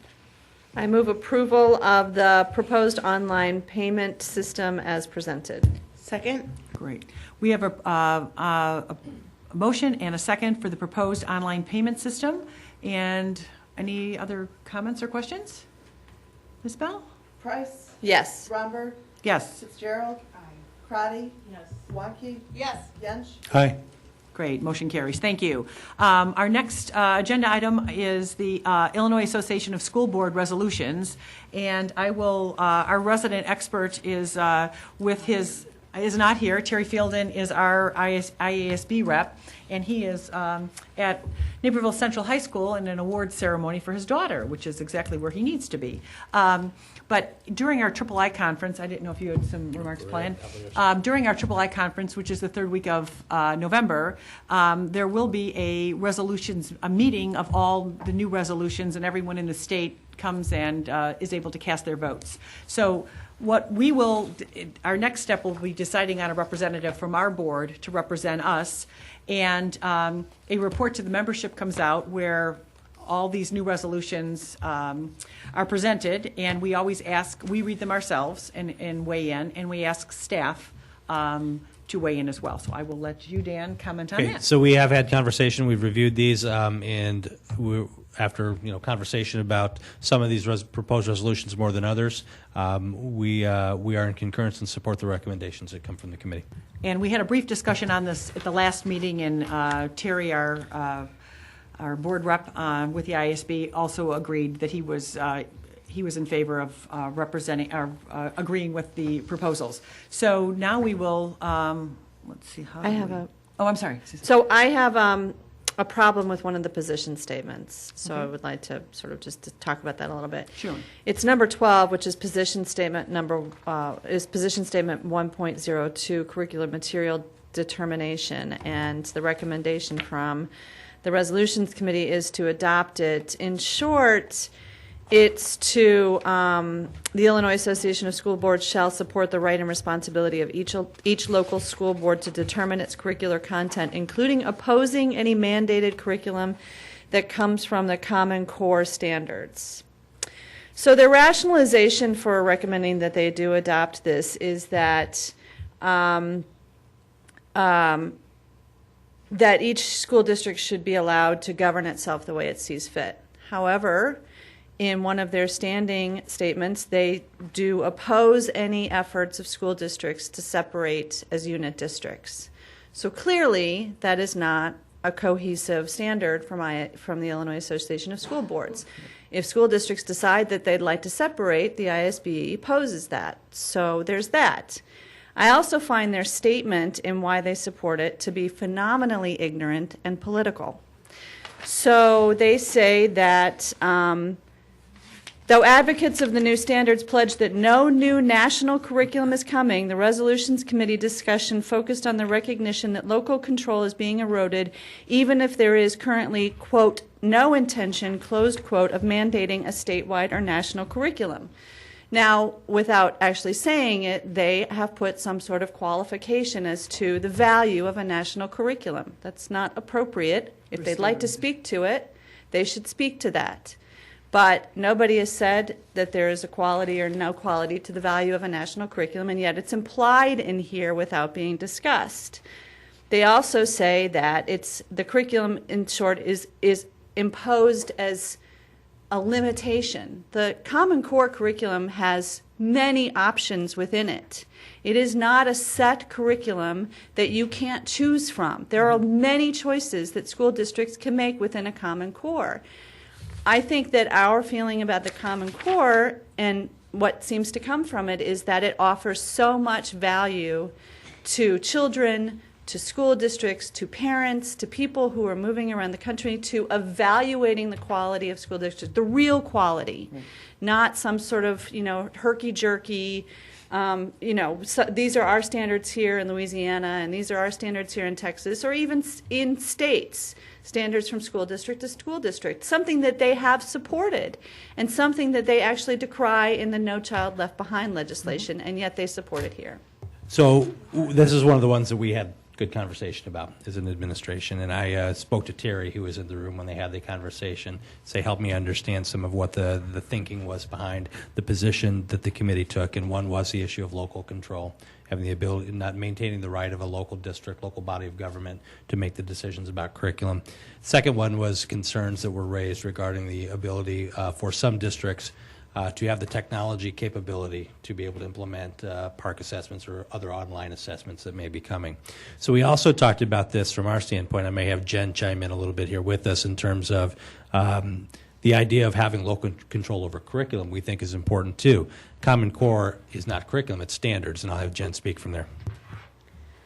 I move approval of the proposed online payment system as presented. Second? Great. We have a motion and a second for the proposed online payment system. And any other comments or questions? Ms. Bell? Price? Yes. Romberg? Yes. Fitzgerald? Aye. Crotty? Yes. Wanke? Yes. Yench? Aye. Great, motion carries. Thank you. Our next agenda item is the Illinois Association of School Board resolutions, and I will. Our resident expert is is not here. Terry Fielden is our IASB rep, and he is at Naperville Central High School in an awards ceremony for his daughter, which is exactly where he needs to be. But during our III conference, I didn't know if you had some remarks planned. During our III conference, which is the third week of November, there will be a meeting of all the new resolutions, and everyone in the state comes and is able to cast their votes. So our next step will be deciding on a representative from our board to represent us, and a report to the membership comes out where all these new resolutions are presented, and we always we read them ourselves and weigh in, and we ask staff to weigh in as well. So I will let you, Dan, comment on that. So we have had conversation. We've reviewed these, and after conversation about some of these proposed resolutions more than others, we are in concurrence and support the recommendations that come from the committee. And we had a brief discussion on this at the last meeting, and Terry, our board rep with the ISB, also agreed that he was in favor of agreeing with the proposals. So now we will. Let's see how. Oh, I'm sorry. So I have a problem with one of the position statements. So I would like to sort of just to talk about that a little bit. Sure. It's number 12, which is position statement 1.02, curricular material determination, and the recommendation from the Resolutions Committee is to adopt it. In short, it's to the Illinois Association of School Boards shall support the right and responsibility of each local school board to determine its curricular content, including opposing any mandated curriculum that comes from the Common Core standards. So their rationalization for recommending that they do adopt this is that that each school district should be allowed to govern itself the way it sees fit. However, in one of their standing statements, they do oppose any efforts of school districts to separate as unit districts. So clearly, that is not a cohesive standard from the Illinois Association of School Boards. If school districts decide that they'd like to separate, the ISB opposes that. So there's that. I also find their statement in why they support it to be phenomenally ignorant and political. So they say that Though advocates of the new standards pledge that no new national curriculum is coming, the Resolutions Committee discussion focused on the recognition that local control is being eroded, even if there is currently, quote, no intention, closed quote, of mandating a statewide or national curriculum. Now, without actually saying it, they have put some sort of qualification as to the value of a national curriculum. That's not appropriate. If they'd like to speak to it, they should speak to that. But nobody has said that there is a quality or no quality to the value of a national curriculum, and yet it's implied in here without being discussed. They also say that the curriculum, in short, is imposed as a limitation. The Common Core curriculum has many options within it. It is not a set curriculum that you can't choose from. There are many choices that school districts can make within a Common Core. I think that our feeling about the Common Core and what seems to come from it is that it offers so much value to children, to school districts, to parents, to people who are moving around the country, to evaluating the quality of school districts, the real quality, not some sort of, herky-jerky, so these are our standards here in Louisiana, and these are our standards here in Texas, or even in states, standards from school district to school district, something that they have supported, and something that they actually decry in the No Child Left Behind legislation, and yet they support it here. So this is one of the ones that we had good conversation about as an administration, and I spoke to Terry, who was in the room when they had the conversation, say, help me understand some of what the thinking was behind the position that the committee took, and one was the issue of local control, having the ability, not maintaining the right of a local district, local body of government to make the decisions about curriculum. Second one was concerns that were raised regarding the ability for some districts to have the technology capability to be able to implement park assessments or other online assessments that may be coming. So we also talked about this from our standpoint. I may have Jen chime in a little bit here with us in terms of the idea of having local control over curriculum we think is important too. Common Core is not curriculum, it's standards, and I'll have Jen speak from there.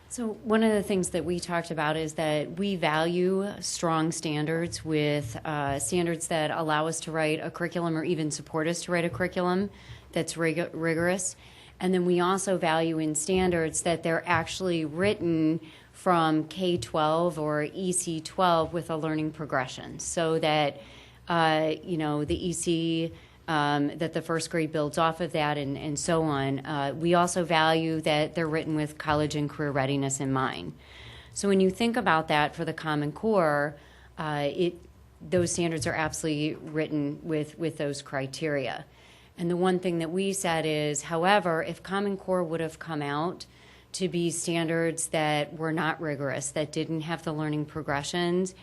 So one of the things that we talked about is that we value strong standards with standards that allow us to write a curriculum or even support us to write a curriculum that's rigorous. And then we also value in standards that they're actually written from K-12 or EC-12 with a learning progression so that, the EC that the first grade builds off of that and so on. We also value that they're written with college and career readiness in mind. So when you think about that for the Common Core, those standards are absolutely written with those criteria. And the one thing that we said is, however, if Common Core would have come out to be standards that were not rigorous, that didn't have the learning progressions,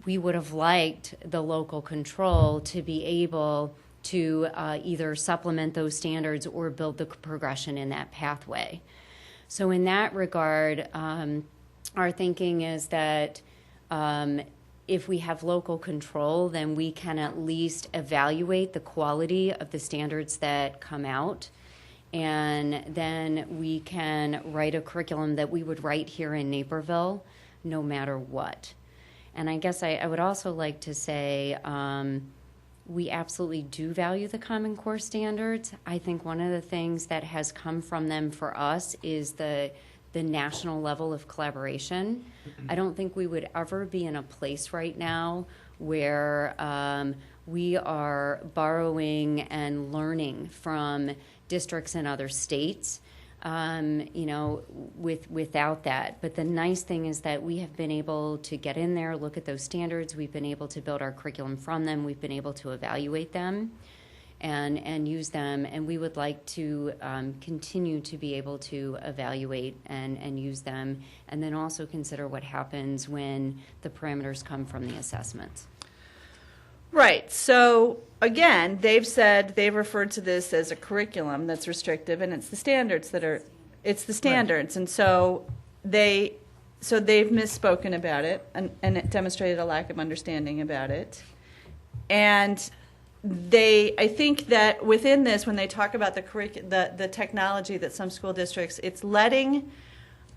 we would have liked the local control to be able to either supplement those standards or build the progression in that pathway. So in that regard, our thinking is that if we have local control, then we can at least evaluate the quality of the standards that come out, and then we can write a curriculum that we would write here in Naperville no matter what. And I guess I would also like to say we absolutely do value the Common Core standards. I think one of the things that has come from them for us is the national level of collaboration. I don't think we would ever be in a place right now where we are borrowing and learning from districts in other states, without that. But the nice thing is that we have been able to get in there, look at those standards. We've been able to build our curriculum from them. We've been able to evaluate them and use them. And we would like to continue to be able to evaluate and use them, and then also consider what happens when the parameters come from the assessments. Right. So again, they've referred to this as a curriculum that's restrictive, and it's the standards it's the standards. Right. And so they've misspoken about it, and it demonstrated a lack of understanding about it. And I think that within this, when they talk about the technology that some school districts, it's letting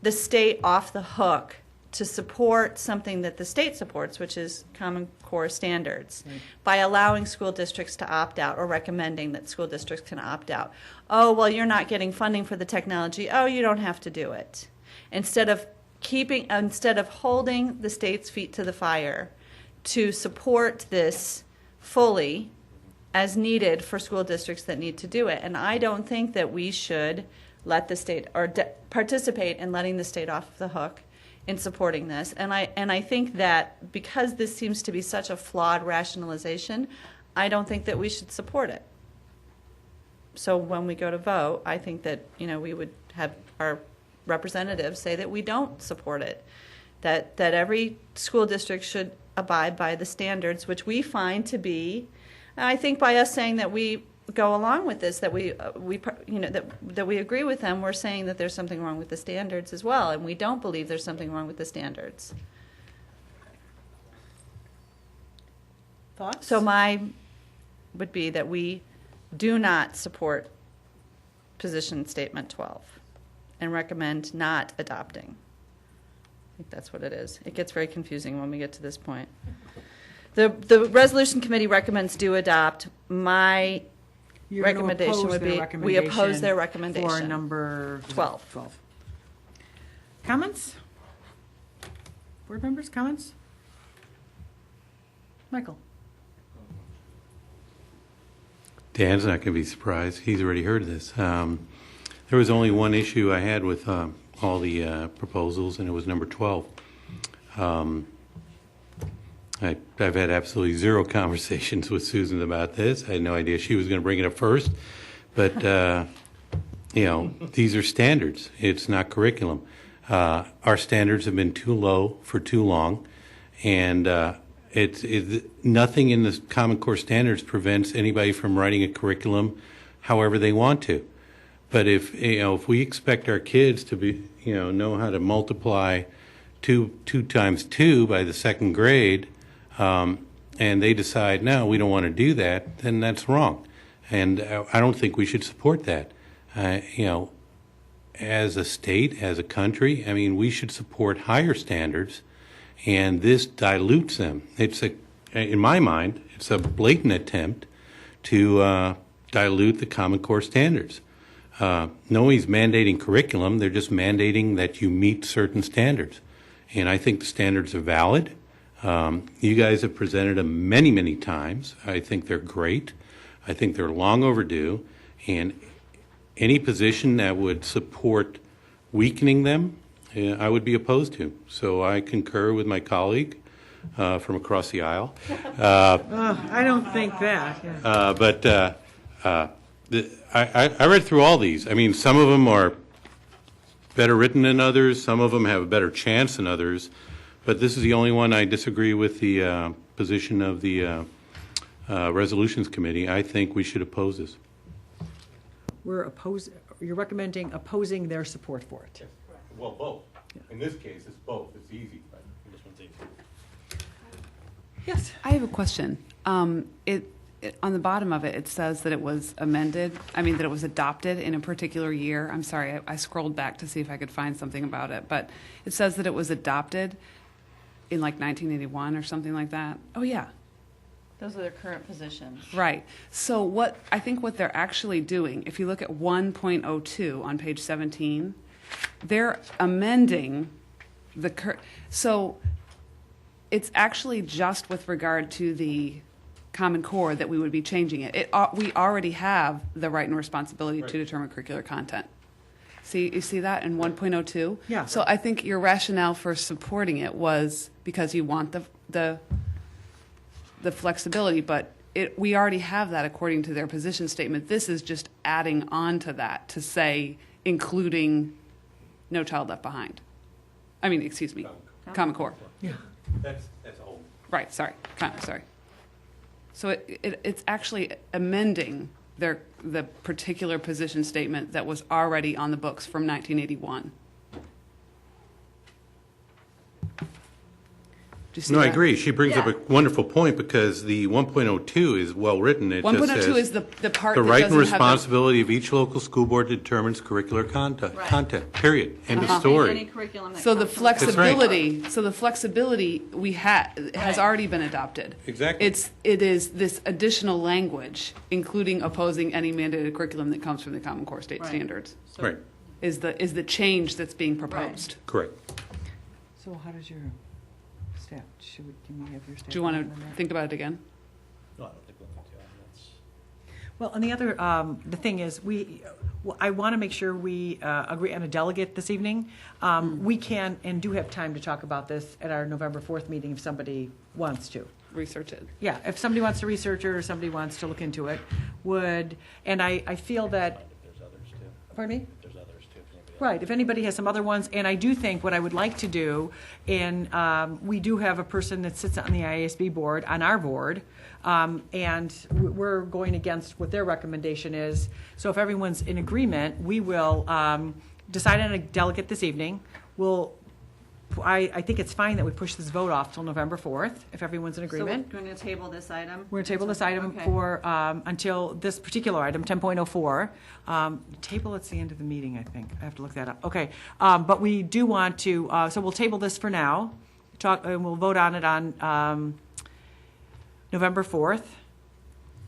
the state off the hook to support something that the state supports, which is Common Core standards, by allowing school districts to opt out or recommending that school districts can opt out. Oh, well, you're not getting funding for the technology. Oh, you don't have to do it. Instead of holding the state's feet to the fire to support this fully as needed for school districts that need to do it. And I don't think that we should let the state or participate in letting the state off the hook in supporting this. And I think that because this seems to be such a flawed rationalization, I don't think that we should support it. So when we go to vote, I think that, we would have our representatives say that we don't support it, that every school district should abide by the standards, which we find to be, I think by us saying that we go along with this, that we agree with them, we're saying that there's something wrong with the standards as well, and we don't believe there's something wrong with the standards. Thoughts? So my would be that we do not support position statement 12 and recommend not adopting. I think that's what it is. It gets very confusing when we get to this point. The resolution committee recommends do adopt. My recommendation would be we oppose their recommendation. For number 12. Comments? Board members, comments? Michael? Dan's not going to be surprised. He's already heard this. There was only one issue I had with all the proposals, and it was number 12. I've had absolutely zero conversations with Susan about this. I had no idea she was going to bring it up first. But, these are standards. It's not curriculum. Our standards have been too low for too long, and nothing in the Common Core standards prevents anybody from writing a curriculum however they want to. But if we expect our kids to be know how to multiply two times 2 by the second grade, and they decide no, we don't want to do that, then that's wrong, and I don't think we should support that. As a state, as a country, we should support higher standards, and this dilutes them. In my mind, it's a blatant attempt to dilute the Common Core standards. Nobody's mandating curriculum, they're just mandating that you meet certain standards. And I think the standards are valid. You guys have presented them many, many times. I think they're great. I think they're long overdue. And any position that would support weakening them, I would be opposed to. So I concur with my colleague from across the aisle. I don't think that. Yeah. I read through all these. Some of them are better written than others. Some of them have a better chance than others. But this is the only one I disagree with the position of the Resolutions Committee. I think we should oppose this. You're recommending opposing their support for it. Yes. Well, both. In this case, it's both. It's easy. But this one's easy. Yes. I have a question. On the bottom of it, it says that it was amended, that it was adopted in a particular year. I'm sorry, I scrolled back to see if I could find something about it, but it says that it was adopted in 1981 or something like that. Oh, yeah. Those are their current positions. Right. So what they're actually doing, if you look at 1.02 on page 17, they're amending so it's actually just with regard to the Common Core that we would be changing it. We already have the right and responsibility to determine curricular content. You see that in 1.02? Yeah. So I think your rationale for supporting it was because you want the flexibility, but we already have that according to their position statement. This is just adding on to that to say including No Child Left Behind. Common Core. Yeah. That's old. Right, sorry. So it's actually amending the particular position statement that was already on the books from 1981. Do you see No, I that? agree. She brings up Yeah. a wonderful point because the 1.02 is well written. It 1.02 just says, is the part the that right doesn't and have responsibility of each local school board determines curricular content. Period. End of story. curriculum So the flexibility, has already been adopted. Exactly. It is this additional language, including opposing any mandated curriculum that comes from the Common Core state standards. Right. Is the change that's being proposed. Correct. So how does your staff, can we have your staff? Do you want to think about it again? No, I don't think we'll need to. Well, and the other, the thing is, I want to make sure we agree on a delegate this evening. We can and do have time to talk about this at our November 4th meeting if somebody wants to. Research it. Yeah, if somebody wants to research it or somebody wants to look into it, and I feel that. Pardon me? Right, if anybody has some other ones, and I do think what I would like to do, and we do have a person that sits on the IASB board, on our board, and we're going against what their recommendation is. So if everyone's in agreement, we will decide on a delegate this evening. I think it's fine that we push this vote off till November 4th, if everyone's in agreement. So we're going to table this item? We're going to table this item Okay. for, until this particular item, 10.04. Table at the end of the meeting, I think. I have to look that up. Okay, but we do want to, so we'll table this for now. And we'll vote on it on November 4th.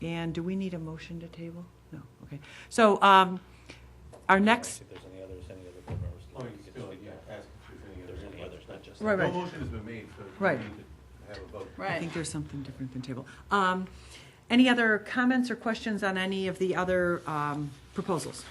And do we need a motion to table? No, okay. So our next. Right. No motion has been made, so Right. we need to have a vote. I think there's something different than table. Any other comments or questions on any of the other proposals?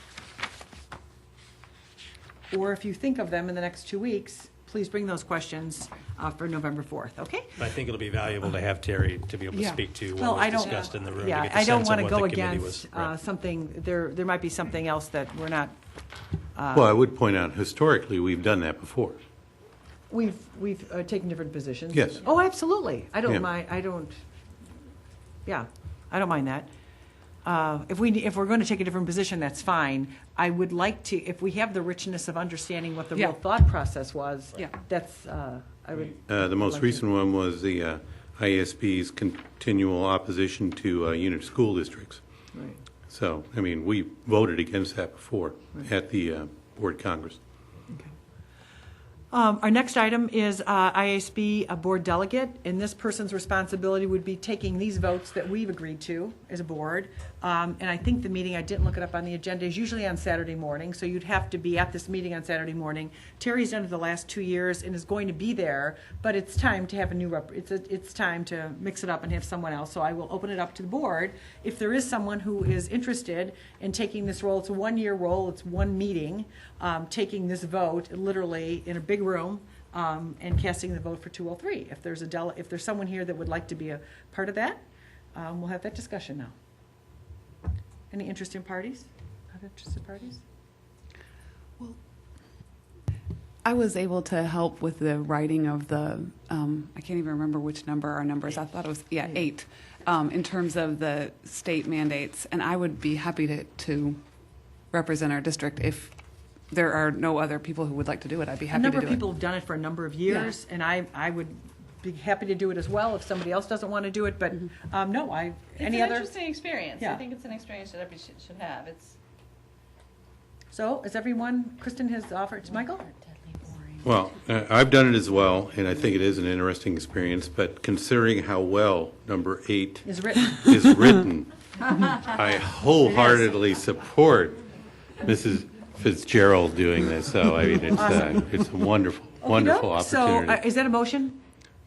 Or if you think of them in the next 2 weeks, please bring those questions for November 4th, okay? I think it'll be valuable to have Terry to be able to Yeah. speak to Well, what was discussed in the room. Yeah, to get the I don't sense want of to what go the committee against was. something, there might be something else that we're not. Well, I would point out, historically, we've done that before. We've taken different positions. Yes. Oh, absolutely. I don't Yeah. mind, I don't mind that. If we're going to take a different position, that's fine. I would like to, if we have the richness of understanding what the real thought process was, that's, I would. The most like to- recent one was the ISB's continual opposition to unit school districts. Right. So, I mean, we voted against that before at the Board Congress. Our next item is IASB, a board delegate, and this person's responsibility would be taking these votes that we've agreed to as a board. And I think the meeting, I didn't look it up on the agenda, is usually on Saturday morning, so you'd have to be at this meeting on Saturday morning. Terry's done it the last 2 years and is going to be there, but it's time to have a new it's time to mix it up and have someone else. So I will open it up to the board. If there is someone who is interested in taking this role, it's a 1-year role, it's one meeting, taking this vote literally in a big room and casting the vote for 203. If there's someone here that would like to be a part of that, we'll have that discussion now. Any interested parties? Other interested parties? I was able to help with the writing of the, I can't even remember which number our numbers, I thought it was, 8, in terms of the state mandates. And I would be happy to represent our district if there are no other people who would like to do it. I'd be happy to do it. A number of people have done it for a number of years, and I would be happy to do it as well if somebody else doesn't want to do it, but no, any It's other? an interesting experience. Yeah. I think it's an experience that everybody should have. So, is everyone, Kristen has offered, Michael? Well, I've done it as well, and I think it is an interesting experience, but considering how well number 8 Is written. is written, I wholeheartedly support Mrs. Fitzgerald doing this. So, I mean, it's a wonderful, wonderful opportunity. So, is that a motion?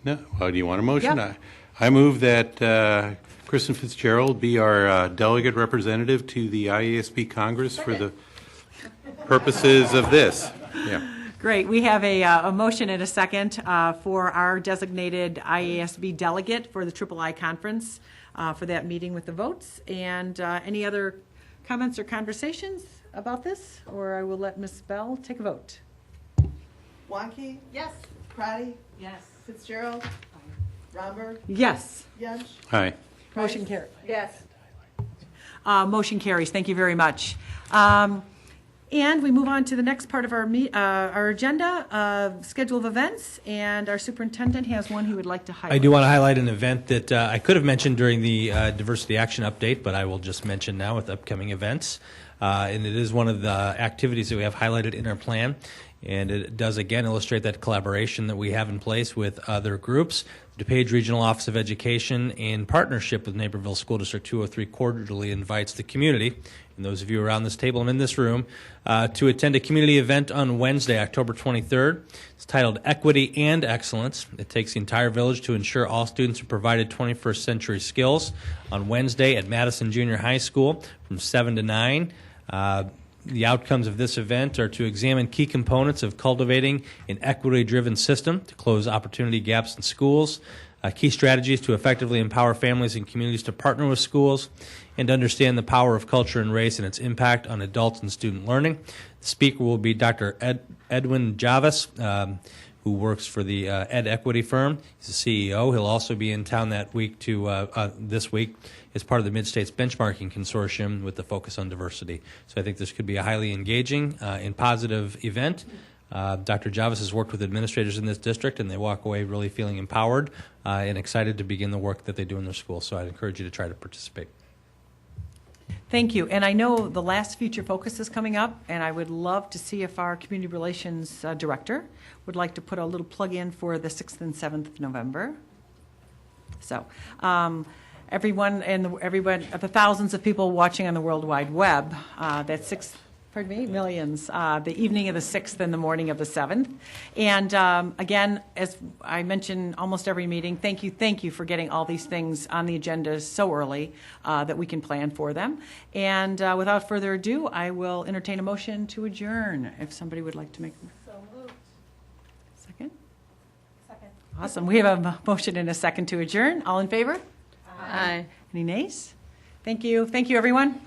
No, well, do you want a motion? Yeah. I move that Kristen Fitzgerald be our delegate representative to the IASB Congress for the purposes of this. Yeah. Great. We have a motion and a second for our designated IASB delegate for the III conference for that meeting with the votes. And any other comments or conversations about this? Or I will let Ms. Bell take a vote. Wanke? Yes. Pratty? Yes. Fitzgerald? Romberg? Yes. Yench? Aye. Motion carries. Yes. Motion carries. Thank you very much. And we move on to the next part of our agenda, schedule of events, and our superintendent has one he would like to highlight. I do want to highlight an event that I could have mentioned during the Diversity Action Update, but I will just mention now with upcoming events. And it is one of the activities that we have highlighted in our plan. And it does, again, illustrate that collaboration that we have in place with other groups. The DuPage Regional Office of Education, in partnership with Naperville School District 203, cordially invites the community, and those of you around this table and in this room, to attend a community event on Wednesday, October 23rd. It's titled Equity and Excellence. It takes the entire village to ensure all students are provided 21st century skills on Wednesday at Madison Junior High School from 7 to 9. The outcomes of this event are to examine key components of cultivating an equity-driven system to close opportunity gaps in schools, key strategies to effectively empower families and communities to partner with schools, and understand the power of culture and race and its impact on adults and student learning. The speaker will be Dr. Edwin Javis, who works for the Ed Equity firm. He's the CEO. He'll also be in town that week this week as part of the Mid-States Benchmarking Consortium with the focus on diversity. So I think this could be a highly engaging and positive event. Dr. Javis has worked with administrators in this district, and they walk away really feeling empowered and excited to begin the work that they do in their school. So I'd encourage you to try to participate. Thank you. And I know the last Future Focus is coming up, and I would love to see if our Community Relations Director would like to put a little plug in for the 6th and 7th of November. So everyone and the thousands of people watching on the World Wide Web, millions, the evening of the 6th and the morning of the 7th. And again, as I mention almost every meeting, thank you for getting all these things on the agenda so early that we can plan for them. And without further ado, I will entertain a motion to adjourn, if somebody would like to make a So moved. second. Second. Awesome. We have a motion and a second to adjourn. All in favor? Aye. Any nays? Thank you. Thank you, everyone.